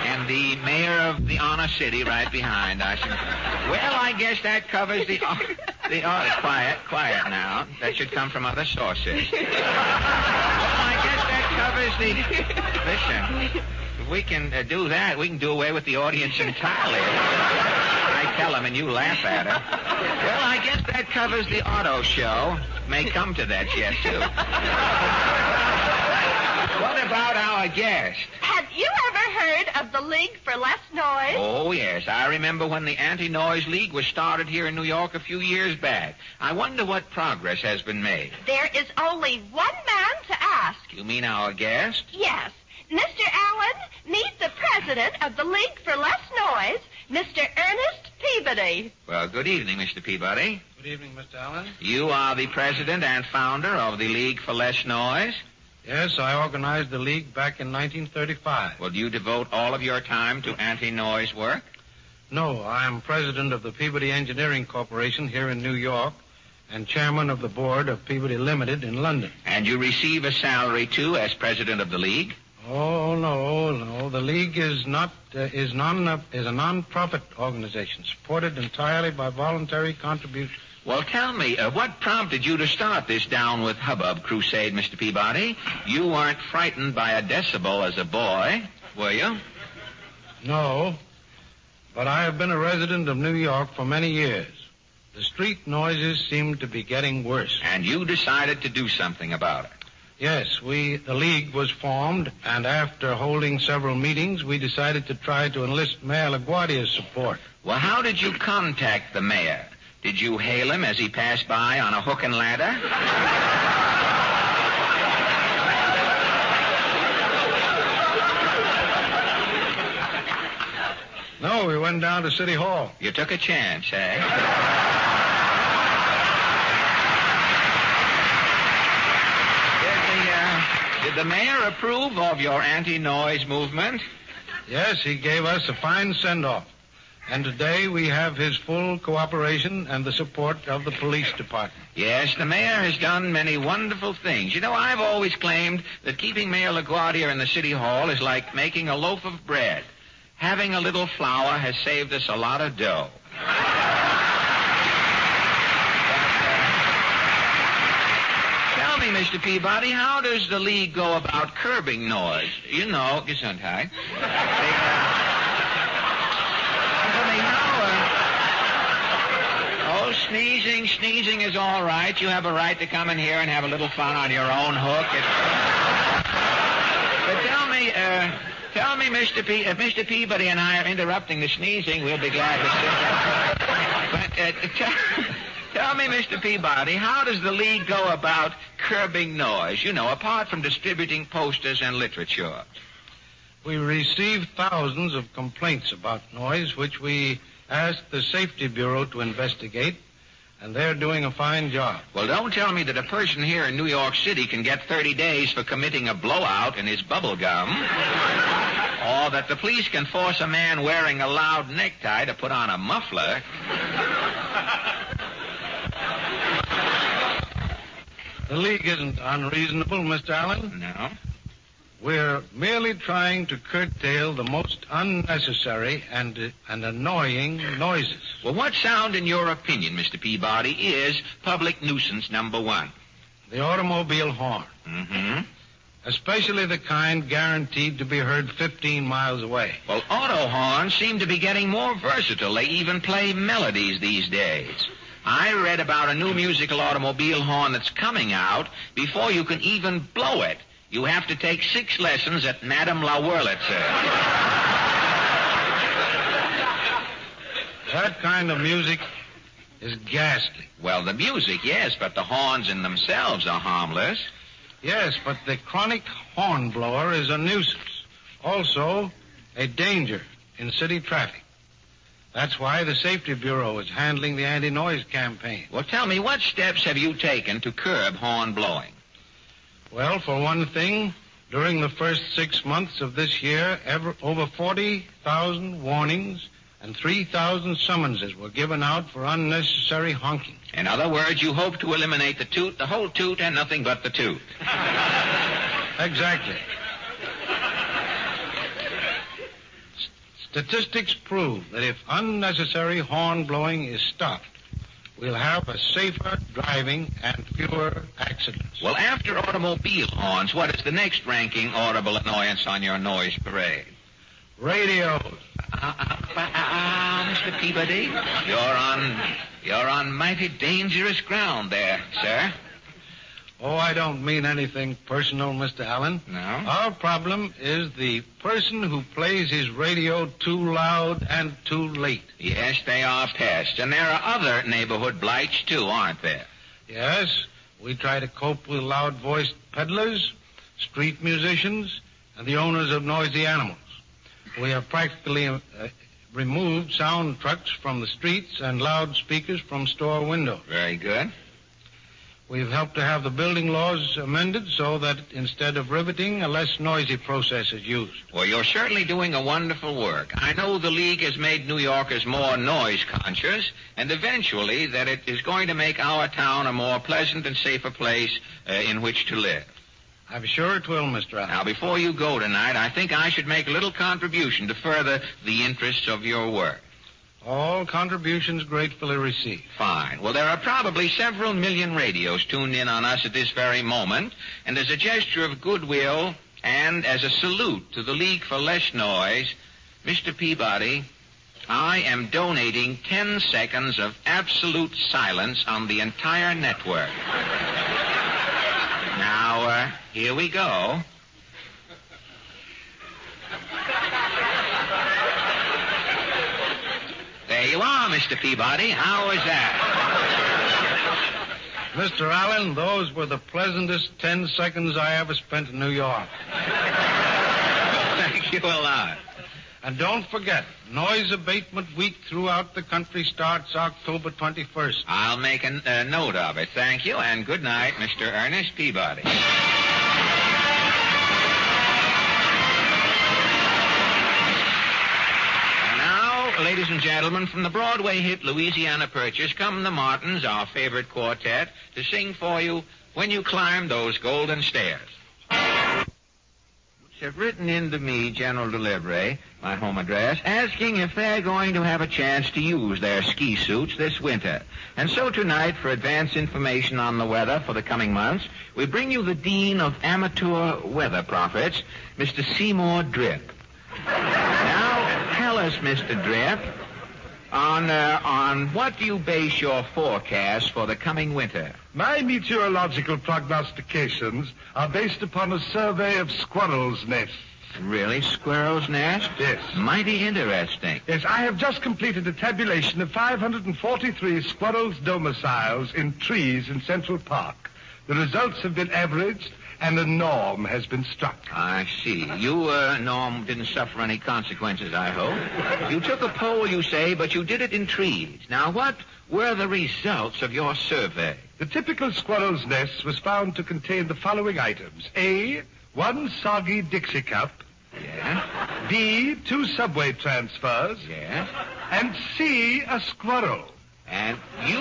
And the mayor of the Honor City right behind, I think. Well, I guess that covers the quiet now. That should come from other sources. Well, I guess that covers the... Listen, if we can do that, we can do away with the audience entirely. I tell them and you laugh at her. Well, I guess that covers the auto show. May come to that yet, too. What about our guest? Have you ever heard of the League for Less Noise? Oh, yes. I remember when the Anti-Noise League was started here in New York a few years back. I wonder what progress has been made. There is only one man to ask. You mean our guest? Yes. Mr. Allen, meet the president of the League for Less Noise, Mr. Ernest Peabody. Well, good evening, Mr. Peabody. Good evening, Mr. Allen. You are the president and founder of the League for Less Noise? Yes, I organized the League back in 1935. Well, do you devote all of your time to anti-noise work? No, I am president of the Peabody Engineering Corporation here in New York and chairman of the board of Peabody Limited in London. And you receive a salary, too, as president of the League? Oh, no. The League is a non-profit organization supported entirely by voluntary contributions. Well, tell me, what prompted you to start this Down with Hubbub crusade, Mr. Peabody? You weren't frightened by a decibel as a boy, were you? No, but I have been a resident of New York for many years. The street noises seem to be getting worse. And you decided to do something about it? Yes, the League was formed, and after holding several meetings, we decided to try to enlist Mayor LaGuardia's support. Well, how did you contact the mayor? Did you hail him as he passed by on a hook and ladder? No, we went down to City Hall. You took a chance, eh? Did the mayor approve of your anti-noise movement? Yes, he gave us a fine send-off. And today we have his full cooperation and the support of the police department. Yes, the mayor has done many wonderful things. You know, I've always claimed that keeping Mayor LaGuardia in the City Hall is like making a loaf of bread. Having a little flour has saved us a lot of dough. Tell me, Mr. Peabody, how does the League go about curbing noise? You know, Gesundheit. Sneezing is all right. You have a right to come in here and have a little fun on your own hook. But tell me, Mr. If Mr. Peabody and I are interrupting the sneezing, we'll be glad to sit down. But tell me, Mr. Peabody, how does the League go about curbing noise? You know, apart from distributing posters and literature. We receive thousands of complaints about noise, which we asked the Safety Bureau to investigate, and they're doing a fine job. Well, don't tell me that a person here in New York City can get 30 days for committing a blowout in his bubble gum, or that the police can force a man wearing a loud necktie to put on a muffler. The League isn't unreasonable, Mr. Allen. No. We're merely trying to curtail the most unnecessary and annoying noises. Well, what sound, in your opinion, Mr. Peabody, is public nuisance number one? The automobile horn. Mm-hmm. Especially the kind guaranteed to be heard 15 miles away. Well, auto horns seem to be getting more versatile. They even play melodies these days. I read about a new musical automobile horn that's coming out. Before you can even blow it, you have to take 6 lessons at Madame La Wurlitzer. That kind of music is ghastly. Well, the music, yes, but the horns in themselves are harmless. Yes, but the chronic horn blower is a nuisance. Also, a danger in city traffic. That's why the Safety Bureau is handling the anti-noise campaign. Well, tell me, what steps have you taken to curb horn blowing? Well, for one thing, during the first 6 months of this year, over 40,000 warnings and 3,000 summonses were given out for unnecessary honking. In other words, you hope to eliminate the toot, the whole toot, and nothing but the toot. Exactly. Statistics prove that if unnecessary horn blowing is stopped, we'll have a safer driving and fewer accidents. Well, after automobile horns, what is the next ranking audible annoyance on your noise parade? Radios. Mr. Peabody, you're on mighty dangerous ground there, sir. Oh, I don't mean anything personal, Mr. Allen. No? Our problem is the person who plays his radio too loud and too late. Yes, they are pests. And there are other neighborhood blights, too, aren't there? Yes. We try to cope with loud-voiced peddlers, street musicians, and the owners of noisy animals. We have practically removed sound trucks from the streets and loudspeakers from store windows. Very good. We've helped to have the building laws amended so that instead of riveting, a less noisy process is used. Well, you're certainly doing a wonderful work. I know the League has made New Yorkers more noise conscious, and eventually that it is going to make our town a more pleasant and safer place in which to live. I'm sure it will, Mr. Allen. Now, before you go tonight, I think I should make a little contribution to further the interests of your work. All contributions gratefully received. Fine. Well, there are probably several million radios tuned in on us at this very moment, and as a gesture of goodwill and as a salute to the League for Less Noise, Mr. Peabody, I am donating 10 seconds of absolute silence on the entire network. Now, here we go. There you are, Mr. Peabody. How was that? Mr. Allen, those were the pleasantest 10 seconds I ever spent in New York. Thank you a lot. And don't forget, Noise Abatement Week throughout the country starts October 21st. I'll make a note of it. Thank you, and good night, Mr. Ernest Peabody. Ladies and gentlemen, from the Broadway hit Louisiana Purchase come the Martins, our favorite quartet, to sing for you When You Climb Those Golden Stairs. Which have written in to me, General Delivery, my home address, asking if they're going to have a chance to use their ski suits this winter. And so tonight, for advance information on the weather for the coming months, we bring you the Dean of Amateur Weather Prophets, Mr. Seymour Drip. Now, tell us, Mr. Drip, on what do you base your forecast for the coming winter? My meteorological prognostications are based upon a survey of squirrels' nests. Really? Squirrel's nest? Yes. Mighty interesting. Yes, I have just completed a tabulation of 543 squirrels' domiciles in trees in Central Park. The results have been averaged, and a norm has been struck. I see. You, Norm, didn't suffer any consequences, I hope. You took a poll, you say, but you did it in trees. Now, what were the results of your survey? The typical squirrel's nest was found to contain the following items. A, 1 soggy Dixie cup. Yeah. B, 2 subway transfers. Yeah. And C, a squirrel. And you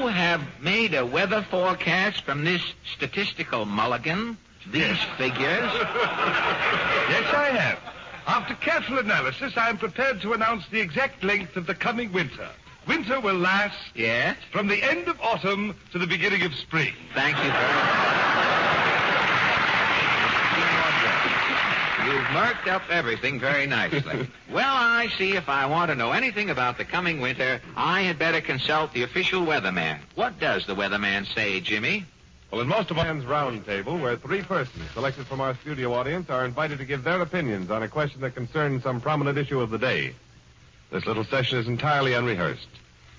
have made a weather forecast from this statistical mulligan? These figures? Yes, I have. After careful analysis, I am prepared to announce the exact length of the coming winter. Winter will last... Yes? From the end of autumn to the beginning of spring. Thank you very much. You've marked up everything very nicely. Well, I see if I want to know anything about the coming winter, I had better consult the official weatherman. What does the weatherman say, Jimmy? Well, in most of our round table, where 3 persons selected from our studio audience are invited to give their opinions on a question that concerns some prominent issue of the day. This little session is entirely unrehearsed.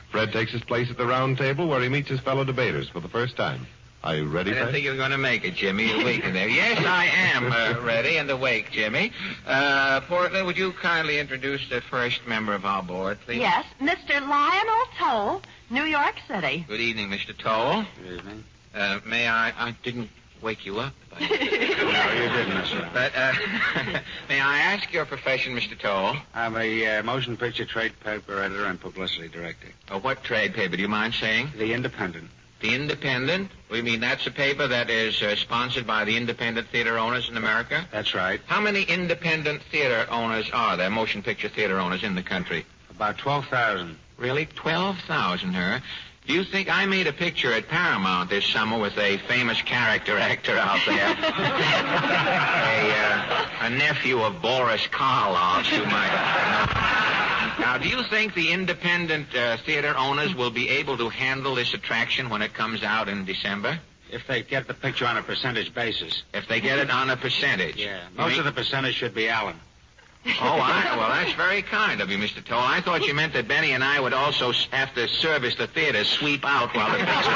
Fred takes his place at the round table where he meets his fellow debaters for the first time. Are you ready, I Fred? didn't think you were going to make it, Jimmy. You're awake in there. Yes, I am ready and awake, Jimmy. Portland, would you kindly introduce the first member of our board, please? Yes, Mr. Lionel Toll, New York City. Good evening, Mr. Toll. Good evening. May I didn't wake you up. No, you didn't, sir. But, may I ask your profession, Mr. Toll? I'm a motion picture trade paper editor and publicity director. What trade paper, do you mind saying? The Independent. The Independent? We mean that's a paper that is sponsored by the independent theater owners in America? That's right. How many independent theater owners are there, motion picture theater owners in the country? About 12,000. Really? 12,000, huh? Do you think I made a picture at Paramount this summer with a famous character actor out there? a nephew of Boris Karloff's, you might know. Now, do you think the independent theater owners will be able to handle this attraction when it comes out in December? If they get the picture on a percentage basis. If they get it on a percentage? Yeah. Most of the percentage should be Allen. Oh, well, that's very kind of you, Mr. Toll. I thought you meant that Benny and I would also have to service the theater, sweep out while the picture...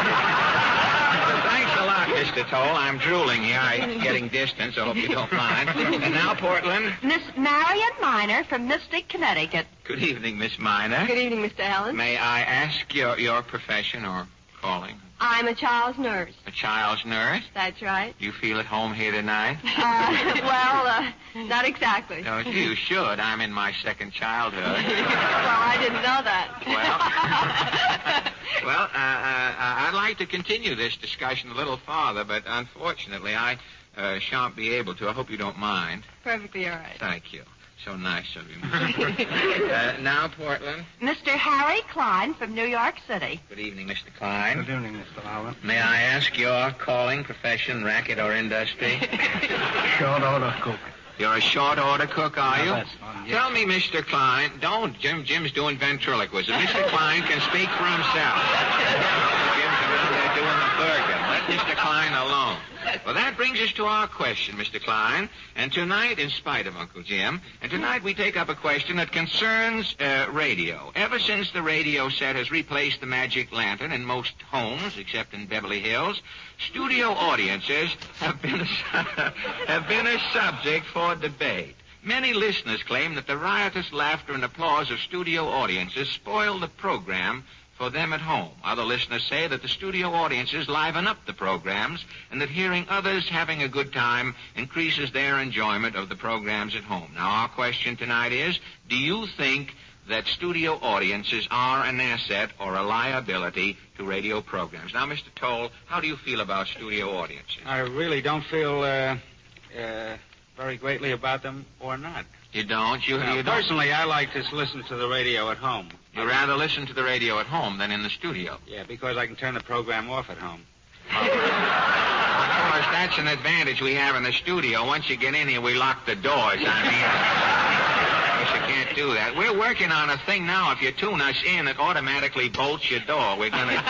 Thanks a lot, Mr. Toll. I'm drooling here. I'm getting distance. I hope you don't mind. And now, Portland. Miss Marion Miner from Mystic, Connecticut. Good evening, Miss Miner. Good evening, Mr. Allen. May I ask your profession or calling? I'm a child's nurse. A child's nurse? That's right. You feel at home here tonight? Not exactly. No, you should. I'm in my second childhood. Well, I didn't know that. Well, I'd like to continue this discussion a little farther, but unfortunately I shan't be able to. I hope you don't mind. Perfectly all right. Thank you. So nice of you. Now, Portland. Mr. Harry Klein from New York City. Good evening, Mr. Klein. Good evening, Mr. Allen. May I ask your calling, profession, racket, or industry? Short order cook. You're a short order cook, are you? That's fine, yes. Tell me, Mr. Klein. Don't. Jim's doing ventriloquism. Mr. Klein can speak for himself. Jim's around there doing the burger. Let Mr. Klein alone. Well, that brings us to our question, Mr. Klein. And tonight, in spite of Uncle Jim, and tonight we take up a question that concerns radio. Ever since the radio set has replaced the magic lantern in most homes, except in Beverly Hills, studio audiences have been a subject for debate. Many listeners claim that the riotous laughter and applause of studio audiences spoil the program for them at home. Other listeners say that the studio audiences liven up the programs and that hearing others having a good time increases their enjoyment of the programs at home. Now, our question tonight is, do you think that studio audiences are an asset or a liability to radio programs? Now, Mr. Toll, how do you feel about studio audiences? I really don't feel very greatly about them or not. You don't? You don't? Personally, I like to listen to the radio at home. You rather listen to the radio at home than in the studio? Yeah, because I can turn the program off at home. Of course, that's an advantage we have in the studio. Once you get in here, we lock the doors. I guess you can't do that. We're working on a thing now. If you tune us in, it automatically bolts your door. We're going to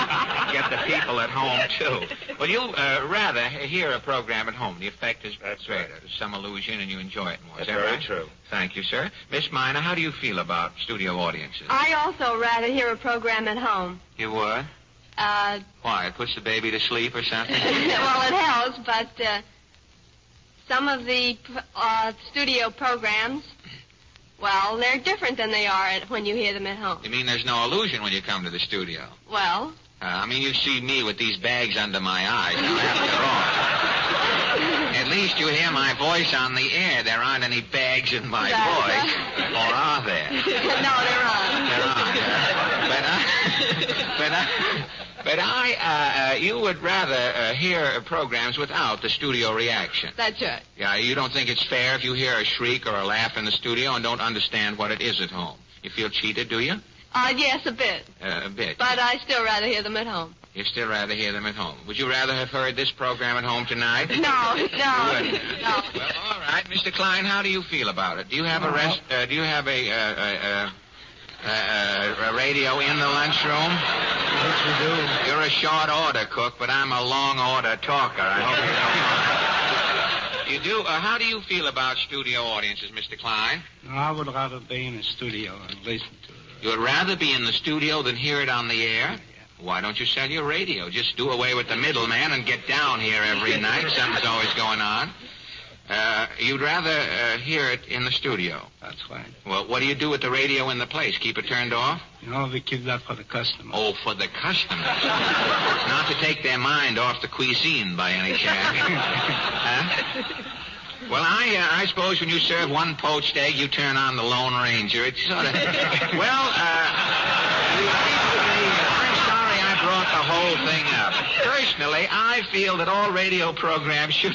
get the people at home, too. Well, you'll rather hear a program at home. The effect is greater. There's some illusion, and you enjoy it more. Is that right? True. Thank you, sir. Miss Miner, how do you feel about studio audiences? I also rather hear a program at home. You would? Why? It puts the baby to sleep or something? Well, it helps, but some of the studio programs, well, they're different than they are when you hear them at home. You mean there's no illusion when you come to the studio? Well... I mean, you see me with these bags under my eyes. Now, after all, at least you hear my voice on the air. There aren't any bags in my voice. Or are there? No, there aren't. There aren't. But you would rather hear programs without the studio reaction. That's right. Yeah, you don't think it's fair if you hear a shriek or a laugh in the studio and don't understand what it is at home. You feel cheated, do you? Yes, a bit. A bit. But I still rather hear them at home. You still rather hear them at home. Would you rather have heard this program at home tonight? No. You wouldn't. No. Well, all right, Mr. Klein, how do you feel about it? Do you have a radio in the lunchroom? Yes, we do. You're a short order cook, but I'm a long order talker. I hope you don't mind. You do? How do you feel about studio audiences, Mr. Klein? No, I would rather be in a studio and listen to it. You would rather be in the studio than hear it on the air? Why don't you sell your radio? Just do away with the middleman and get down here every night. Something's always going on. You'd rather hear it in the studio? That's right. Well, what do you do with the radio in the place? Keep it turned off? No, we keep that for the customers. Oh, for the customers. Not to take their mind off the cuisine by any chance. Huh? Well, I suppose when you serve one poached egg, you turn on the Lone Ranger. It's sort of... Well, I'm sorry I brought the whole thing up. Personally, I feel that all radio programs should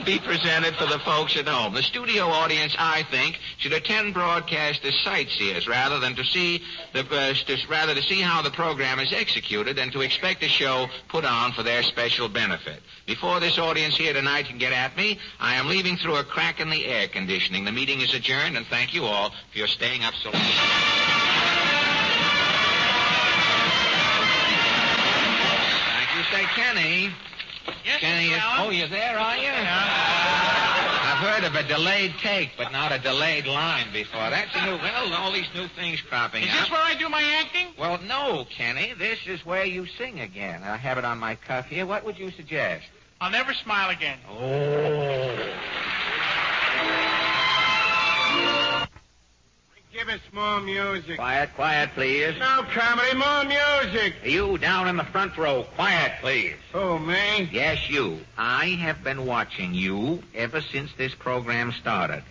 be presented for the folks at home. The studio audience, I think, should attend broadcast as sightseers rather than to see how the program is executed and to expect a show put on for their special benefit. Before this audience here tonight can get at me, I am leaving through a crack in the air conditioning. The meeting is adjourned, and thank you all for your staying up so long. Say, Kenny. Yes, Kenny, Mr. Allen? Oh, you're there, are you? I've heard of a delayed take, but not a delayed line before. That's a new, well, all these new things cropping up. Is this where I do my acting? Well, no, Kenny. This is where you sing again. I have it on my cuff here. What would you suggest? I'll never smile again. Oh. Give us more music. Quiet, please. No comedy, more music. You down in the front row, quiet, please. Oh, me? Yes, you. I have been watching you ever since this program started.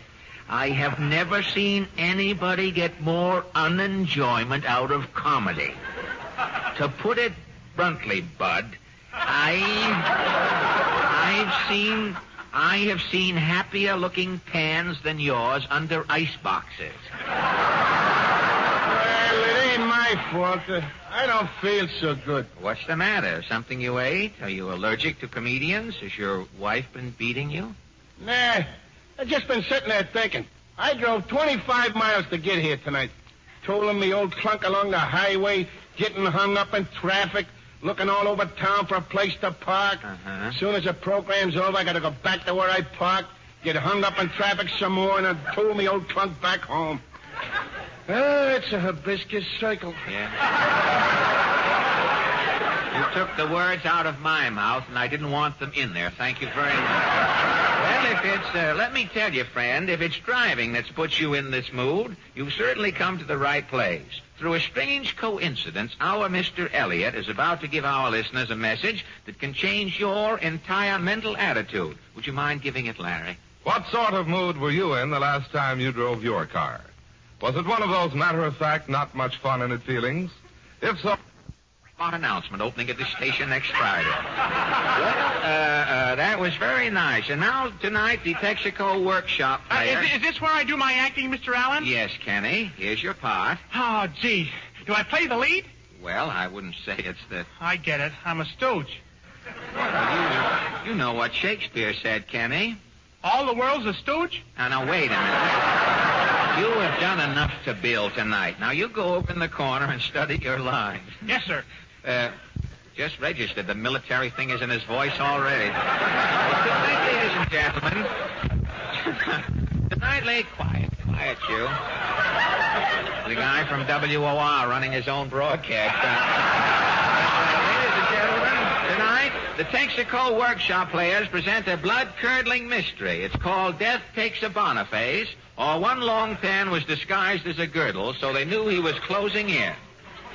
I have never seen anybody get more unenjoyment out of comedy. To put it bluntly, Bud, I have seen happier-looking pans than yours under ice boxes. Well, it ain't my fault. I don't feel so good. What's the matter? Something you ate? Are you allergic to comedians? Has your wife been beating you? Nah, I've just been sitting there thinking. I drove 25 miles to get here tonight. Tolling me old trunk along the highway, getting hung up in traffic, looking all over town for a place to park. As soon as the program's over, I gotta go back to where I parked, get hung up in traffic some more, and then tow me old trunk back home. Oh, it's a hibiscus circle. Yeah. You took the words out of my mouth, and I didn't want them in there. Thank you very much. Well, if it's, let me tell you, friend, if it's driving that's put you in this mood, you've certainly come to the right place. Through a strange coincidence, our Mr. Elliot is about to give our listeners a message that can change your entire mental attitude. Would you mind giving it, Larry? What sort of mood were you in the last time you drove your car? Was it one of those matter-of-fact, not much fun in it feelings? If so... Announcement opening at this station next Friday. Well, that was very nice. And now, tonight, the Texaco Workshop player... Is this where I do my acting, Mr. Allen? Yes, Kenny. Here's your part. Oh, gee. Do I play the lead? Well, I wouldn't say it's the... I get it. I'm a stooge. Well, you know what Shakespeare said, Kenny. All the world's a stooge? Now, wait a minute. You have done enough to Bill tonight. Now, you go over in the corner and study your lines. Yes, sir. Just registered. The military thing is in his voice already. Good night, ladies and gentlemen. Good night, lady. Quiet, you. The guy from WOR running his own broadcast. Tonight, the Texaco Workshop players present a blood-curdling mystery. It's called Death Takes a Boniface, or one long pen was disguised as a girdle, so they knew he was closing in.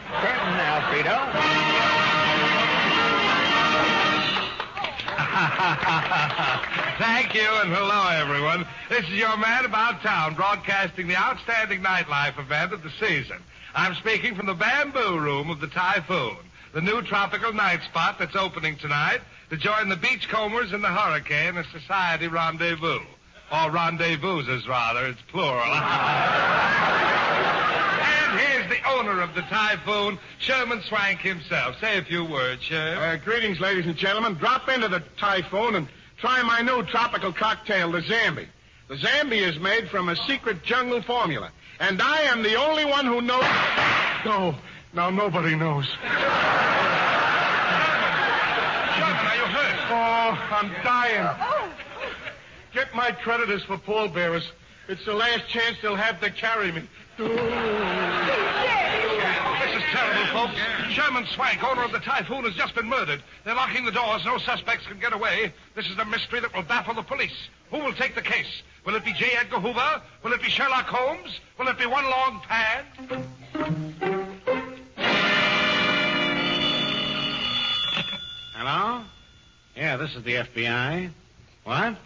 Curtain, Alfredo. Thank you, and hello, everyone. This is your man about town, broadcasting the outstanding nightlife event of the season. I'm speaking from the Bamboo Room of the Typhoon, the new tropical night spot that's opening tonight to join the Beachcombers and the Hurricane as society rendezvous. Or rendezvouses, rather. It's plural. And here's the owner of the Typhoon, Sherman Swank himself. Say a few words, Sherman. Greetings, ladies and gentlemen. Drop into the Typhoon and try my new tropical cocktail, the Zambi. The Zambi is made from a secret jungle formula, and I am the only one who knows... No, now nobody knows. Sherman, are you hurt? Oh, I'm dying. Get my creditors for pallbearers. It's the last chance they'll have to carry me. This is terrible, folks. Sherman Swank, owner of the Typhoon, has just been murdered. They're locking the doors. No suspects can get away. This is a mystery that will baffle the police. Who will take the case? Will it be J. Edgar Hoover? Will it be Sherlock Holmes? Will it be one long pad? Hello? Yeah, this is the FBI. What?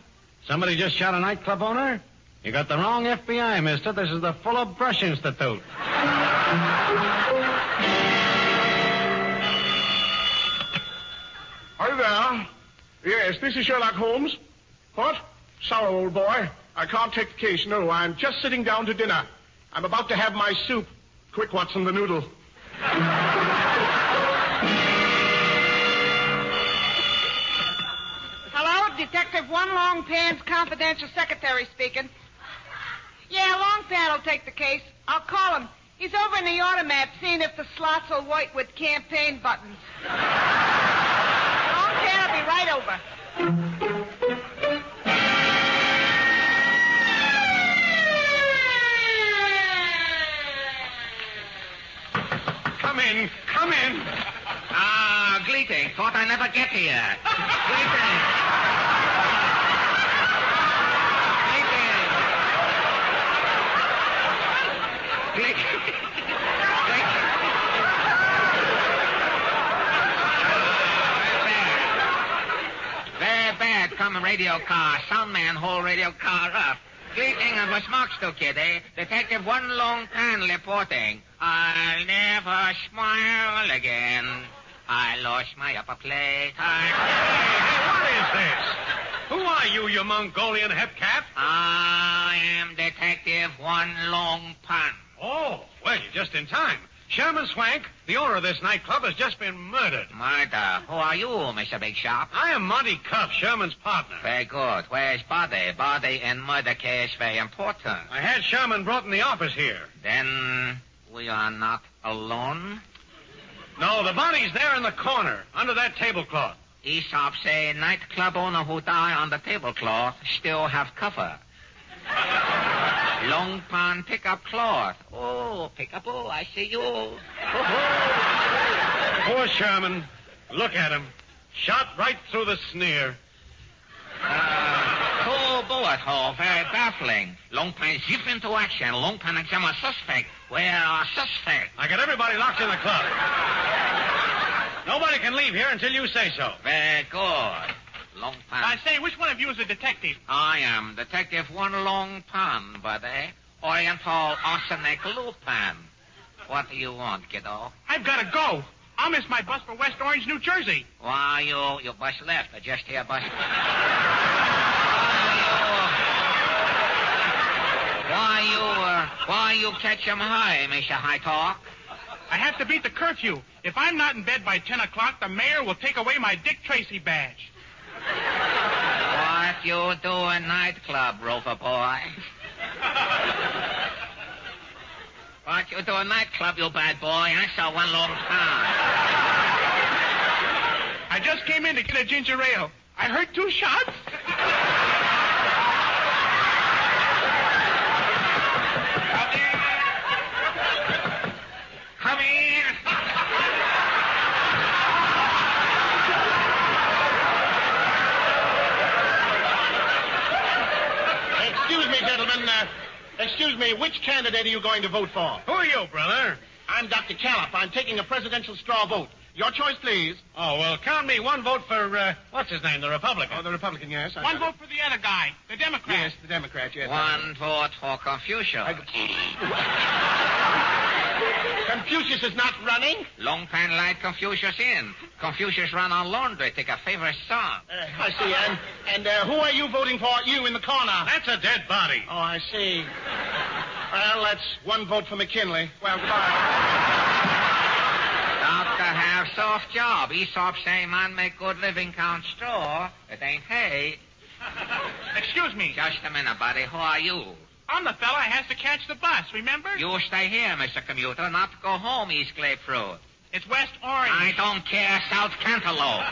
Somebody just shot a nightclub owner? You got the wrong FBI, mister. This is the Fuller Brush Institute. Are you there? Yes, this is Sherlock Holmes. What? Sorry, old boy. I can't take the case, no. I'm just sitting down to dinner. I'm about to have my soup. Quick, Watson, the noodle. Hello, Detective One Long Pan's confidential secretary speaking. Yeah, Long Pan will take the case. I'll call him. He's over in the automat seeing if the slots are white with campaign buttons. Long Pan will be right over. Come in. Come in. Ah, Gleating. Thought I never get here. Gleating. Very bad. Come radio car. Sound man, hold radio car up. Greeting of a smoke still, kiddy. Detective One Long Pan reporting. I'll never smile again. I lost my upper plate. Hey, what is this? Who are you, you Mongolian hepcat? I am Detective One Long Pan. Oh, well, you're just in time. Sherman Swank, the owner of this nightclub, has just been murdered. Murder? Who are you, Mr. Big Shop? I am Monty Cuff, Sherman's partner. Very good. Where's body? Body in murder case very important. I had Sherman brought in the office here. Then we are not alone? No, the body's there in the corner, under that tablecloth. Aesop say nightclub owner who die on the tablecloth still have cover. Long Pan pick-up cloth. Oh, pick-up, oh, I see you. Oh. Poor Sherman. Look at him. Shot right through the sneer. Cool bullet hole, very baffling. Long Pan zip into action. Long Pan examine suspect. Where are suspect? I got everybody locked in the club. Nobody can leave here until you say so. Very good. Long Pan. I say, which one of you is a detective? I am Detective One Long Pan, buddy. Oriental Arsenic Lupin. What do you want, kiddo? I've got to go. I'll miss my bus for West Orange, New Jersey. Why, you bus left. I just hear bus... Why you catch him high, Mr. High Talk? I have to beat the curfew. If I'm not in bed by 10 o'clock, the mayor will take away my Dick Tracy badge. What you do in nightclub, Rover boy? What you do in nightclub, you bad boy? I saw One Long Pan. I just came in to get a ginger ale. I heard 2 shots. Come in. Excuse me, which candidate are you going to vote for? Who are you, brother? I'm Dr. Callop. I'm taking a presidential straw vote. Your choice, please. Oh, well, count me one vote for, what's his name, the Republican? Oh, the Republican, yes. One vote for the other guy, the Democrat. Yes, the Democrat, yes. One vote for Confucius. Confucius is not running. Long Pan light Confucius in. Confucius run on laundry, take a favorite song. I see. And who are you voting for? You in the corner. That's a dead body. Oh, I see. Well, that's one vote for McKinley. Well, goodbye. Doctor have soft job. Aesop say man make good living count straw. It ain't hay. Excuse me. Just a minute, buddy. Who are you? I'm the fella who has to catch the bus, remember? You stay here, Mr. Commuter, not go home, East Grapefruit. It's West Orange. I don't care, South Cantaloupe.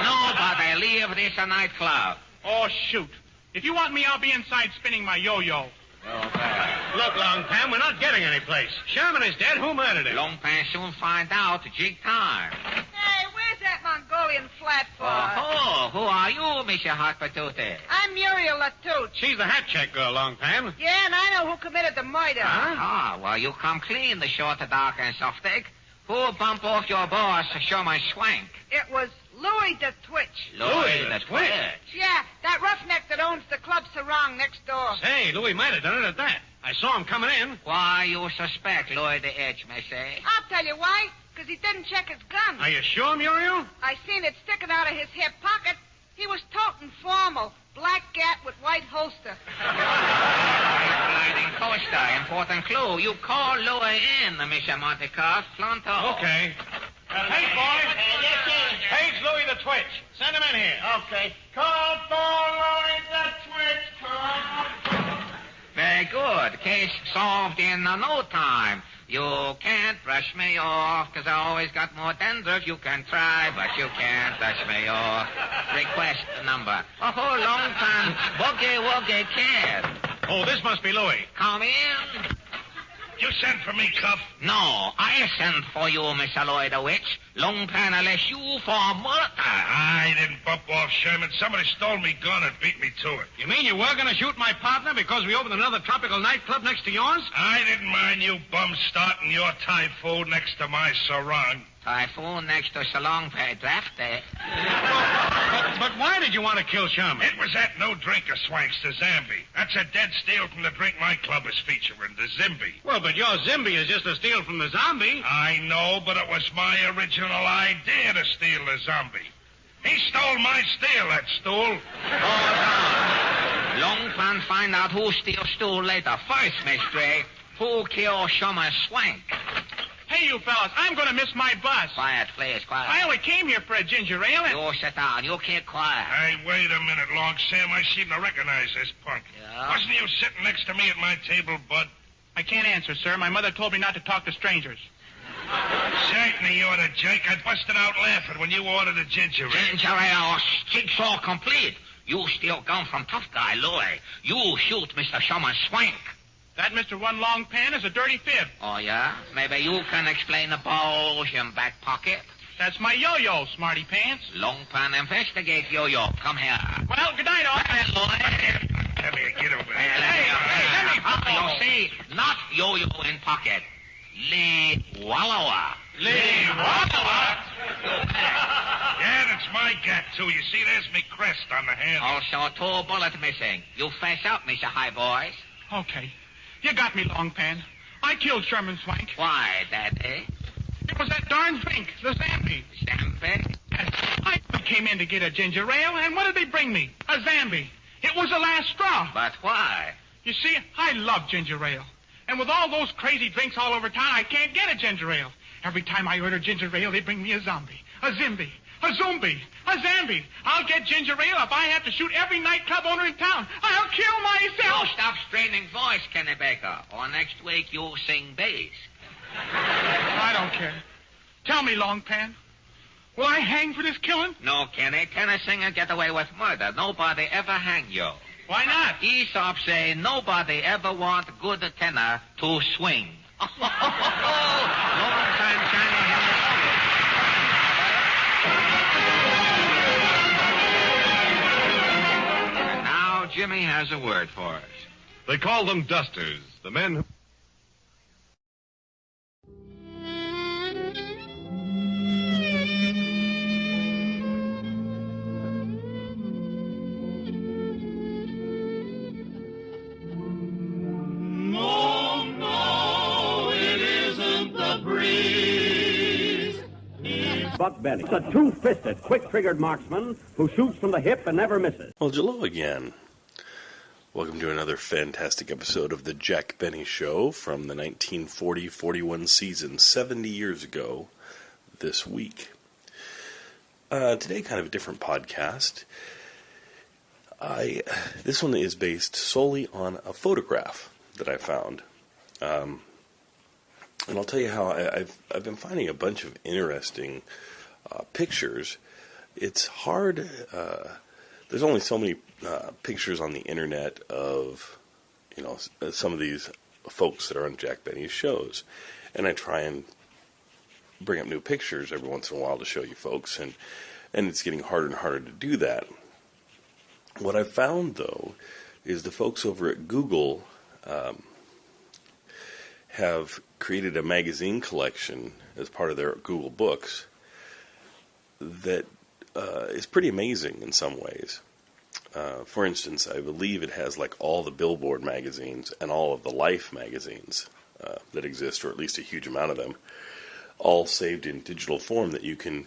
Nobody leave this a nightclub. Oh, shoot. If you want me, I'll be inside spinning my yo-yo. Look, Long Pan, we're not getting any place. Sherman is dead. Who murdered him? Long Pan soon find out. Jig time. Hey, where's that Mongolian flatfoot? Oh, who are you, Mr. Hot Patootie? I'm Muriel Latouche. She's the hat check girl, Long Pan. Yeah, and I know who committed the murder. Huh? Ah, well, you come clean, the short, dark, and soft dick. Who bump off your boss, Sherman Swank? It was Louis the Twitch. Louis the Twitch? Yeah, that roughneck that owns the Club Sarong next door. Say, Louis might have done it at that. I saw him coming in. Why you suspect Louis the Edge, Missy? I'll tell you why. Because he didn't check his gun. Are you sure, Muriel? I seen it sticking out of his hip pocket. He was toting formal. Black gat with white holster. Blinding poster. Important clue. You call Louis in, Mr. Montecarlo. Flanto. Okay. Page, boys. Page Louis the Twitch. Send him in here. Okay. Call for Louis the Twitch. Very good. Case solved in no time. You can't brush me off, 'cause I always got more dandruff. You can try, but you can't brush me off. Request number. Oh, Long Pan. Boogie Woogie Kid. Oh, this must be Louis. Come in. You sent for me, Cuff? No, I sent for you, Mr. Louis the Witch. Long Pan arrest you for murder. I didn't bump off Sherman. Somebody stole me gun and beat me to it. You mean you were going to shoot my partner because we opened another tropical nightclub next to yours? I didn't mind you bums starting your typhoon next to my sarong. Typhoon next to Salon Pay Draft Day. But why did you want to kill Sherman? It was that no drinker Swanks, the Zambi. That's a dead steal from the drink my club is featuring, the Zimby. Well, but your Zimby is just a steal from the zombie. I know, but it was my original idea to steal the zombie. He stole my steal, that stool. Long Pan find out who steals stool later. First, mystery, who killed Sherman Swank? Hey, you fellas, I'm going to miss my bus. Quiet, please, quiet. I only came here for a ginger ale. You sit down. You keep quiet. Hey, wait a minute, Long Sam. I seem to recognize this punk. Yeah? Wasn't you sitting next to me at my table, Bud? I can't answer, sir. My mother told me not to talk to strangers. Certainly you're the Jake. I busted out laughing when you ordered a ginger ale. Ginger ale, jigsaw complete. You steal gun from tough guy, Louis. You shoot Mr. Sherman Swank. That Mr. One Long Pan is a dirty fib. Oh, yeah? Maybe you can explain the bulge in back pocket? That's my yo-yo, smarty pants. Long Pan, investigate yo-yo. Come here. Well, good night, all. Come here, get over there. Let me You see, not yo-yo in pocket. Lee Wallowa. Lee Wallowa? Yeah, that's my gat, too. You see, there's me crest on the handle. Also, 2 bullets missing. You face up, Mr. High Boys. Okay. You got me, Long Pan. I killed Sherman Swank. Why, Daddy? It was that darn drink, the Zambi. Zambi? I came in to get a ginger ale, and what did they bring me? A Zambi. It was the last straw. But why? You see, I love ginger ale. And with all those crazy drinks all over town, I can't get a ginger ale. Every time I order ginger ale, they bring me a zombie, a Zimby, a Zombie, a Zambi. I'll get ginger ale if I have to shoot every nightclub owner in town. I'll kill myself. You stop straining voice, Kenny Baker, or next week you'll sing bass. I don't care. Tell me, Long Pan, will I hang for this killing? No, Kenny. Tenor singer get away with murder. Nobody ever hang you. Why not? Aesop say nobody ever want good tenor to swing. Long time shining in the And now Jimmy has a word for us. They call them dusters, the men who... Buck Benny, a two-fisted, quick-triggered marksman who shoots from the hip and never misses. Well, hello again. Welcome to another fantastic episode of the Jack Benny Show from the 1940-41 season, 70 years ago this week. Today, kind of a different podcast. This one is based solely on a photograph that I found. And I'll tell you how I've been finding a bunch of interesting pictures. It's hard. There's only so many pictures on the internet of, some of these folks that are on Jack Benny's shows, and I try and bring up new pictures every once in a while to show you folks, and it's getting harder and harder to do that. What I've found, though, is the folks over at Google have created a magazine collection as part of their Google Books that is pretty amazing in some ways. For instance, I believe it has like all the Billboard magazines and all of the Life magazines that exist, or at least a huge amount of them, all saved in digital form that you can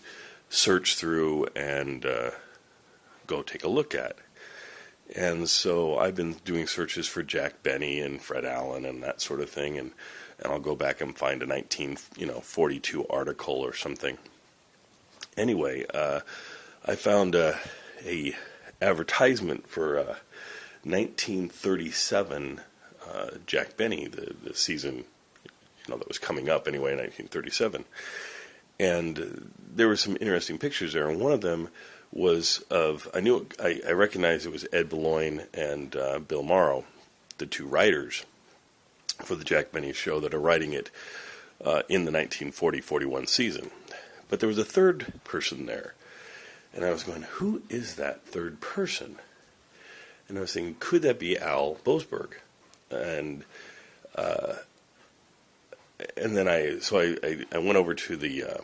search through and go take a look at. And so I've been doing searches for Jack Benny and Fred Allen and that sort of thing, and I'll go back and find a 1942 article or something. Anyway, I found a advertisement for 1937 Jack Benny, the season that was coming up anyway in 1937. And there were some interesting pictures there, and one of them was of, I recognized it was Ed Boulogne and Bill Morrow, the two writers for the Jack Benny show that are writing it in the 1940-41 season. But there was a third person there, and I was going, who is that third person? And I was thinking, could that be Al Boasberg? And then I went over to the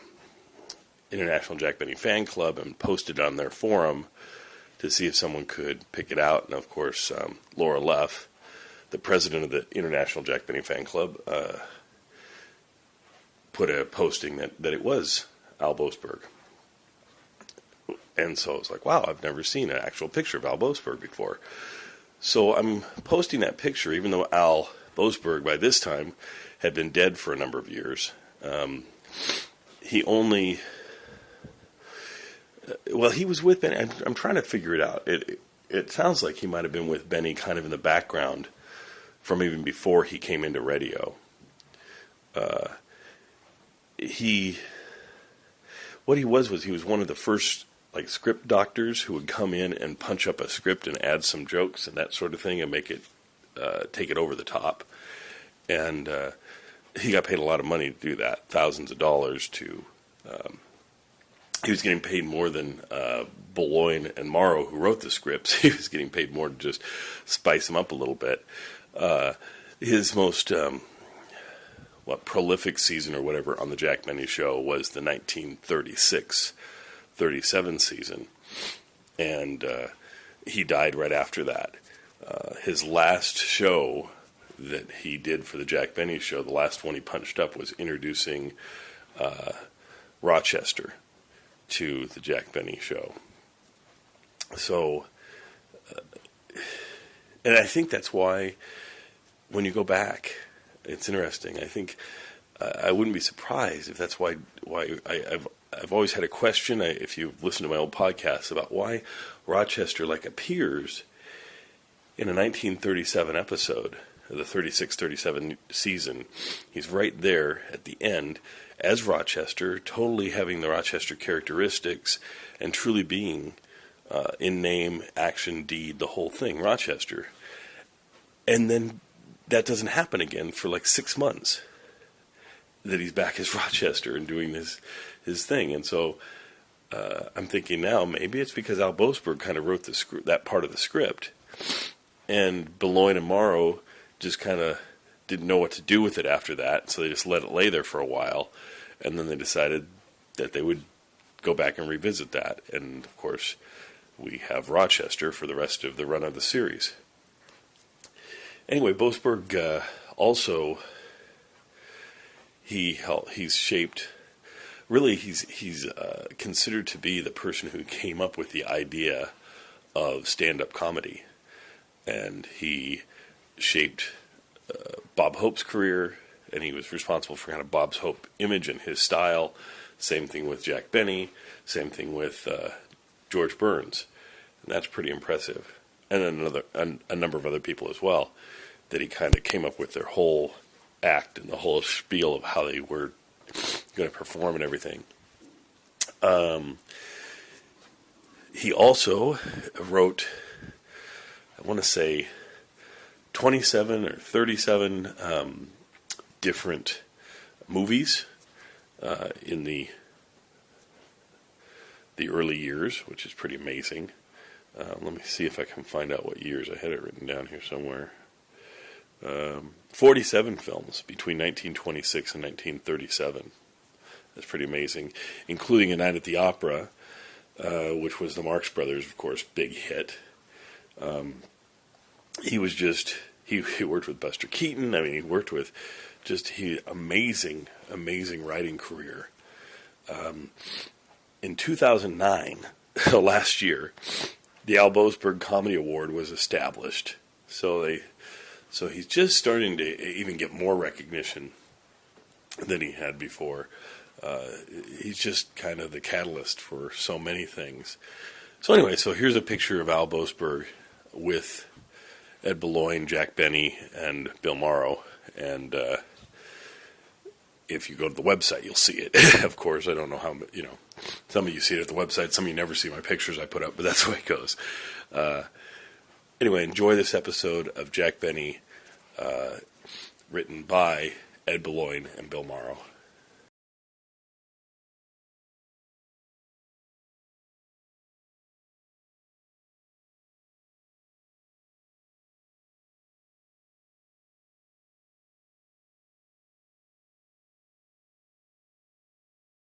International Jack Benny Fan Club and posted on their forum to see if someone could pick it out. And of course, Laura Leff, the president of the International Jack Benny Fan Club, put a posting that it was Al Boasberg. And so I was like, wow, I've never seen an actual picture of Al Boasberg before. So I'm posting that picture, even though Al Boasberg by this time had been dead for a number of years. He was with Benny. I'm trying to figure it out. It sounds like he might have been with Benny kind of in the background from even before he came into radio. What he was one of the first script doctors who would come in and punch up a script and add some jokes and that sort of thing and make it take it over the top. And he got paid a lot of money to do that, thousands of dollars to. He was getting paid more than Boulogne and Morrow, who wrote the scripts. He was getting paid more to just spice them up a little bit. His most prolific season or whatever on the Jack Benny show was the 1936-37 season, and he died right after that. His last show that he did for the Jack Benny show, the last one he punched up, was introducing Rochester to the Jack Benny show. So, and I think that's why when you go back, it's interesting. I think I wouldn't be surprised if that's why I've always had a question, if you've listened to my old podcasts, about why Rochester appears in a 1937 episode of the 36-37 season. He's right there at the end as Rochester, totally having the Rochester characteristics and truly being in name, action, deed, the whole thing, Rochester. And then that doesn't happen again for 6 months, that he's back as Rochester and doing his thing. And so I'm thinking now maybe it's because Al Boasberg kind of wrote that part of the script, And Beloin and Morrow just kind of didn't know what to do with it after that, so they just let it lay there for a while, and then they decided that they would go back and revisit that. And, of course, we have Rochester for the rest of the run of the series. Anyway, Boasberg also, he's shaped, really he's considered to be the person who came up with the idea of stand-up comedy. And he shaped Bob Hope's career, and he was responsible for kind of Bob's Hope image and his style. Same thing with Jack Benny, same thing with George Burns. And that's pretty impressive. And then a number of other people as well, that he kind of came up with their whole act and the whole spiel of how they were going to perform and everything. He also wrote, I want to say, 27 or 37 different movies in the early years, which is pretty amazing. Let me see if I can find out what years. I had it written down here somewhere. 47 films between 1926 and 1937. That's pretty amazing, including A Night at the Opera, which was the Marx Brothers, of course, big hit. He was just, he worked with Buster Keaton. I mean, he worked with just amazing writing career. In 2009, last year, the Al Boasberg Comedy Award was established. So he's just starting to even get more recognition than he had before. He's just kind of the catalyst for so many things. So anyway, so here's a picture of Al Boasberg with Ed Beloin, Jack Benny, and Bill Morrow. And if you go to the website, you'll see it. Of course, I don't know how, some of you see it at the website, some of you never see my pictures I put up, but that's the way it goes. Anyway, enjoy this episode of Jack Benny, written by Ed Beloin and Bill Morrow.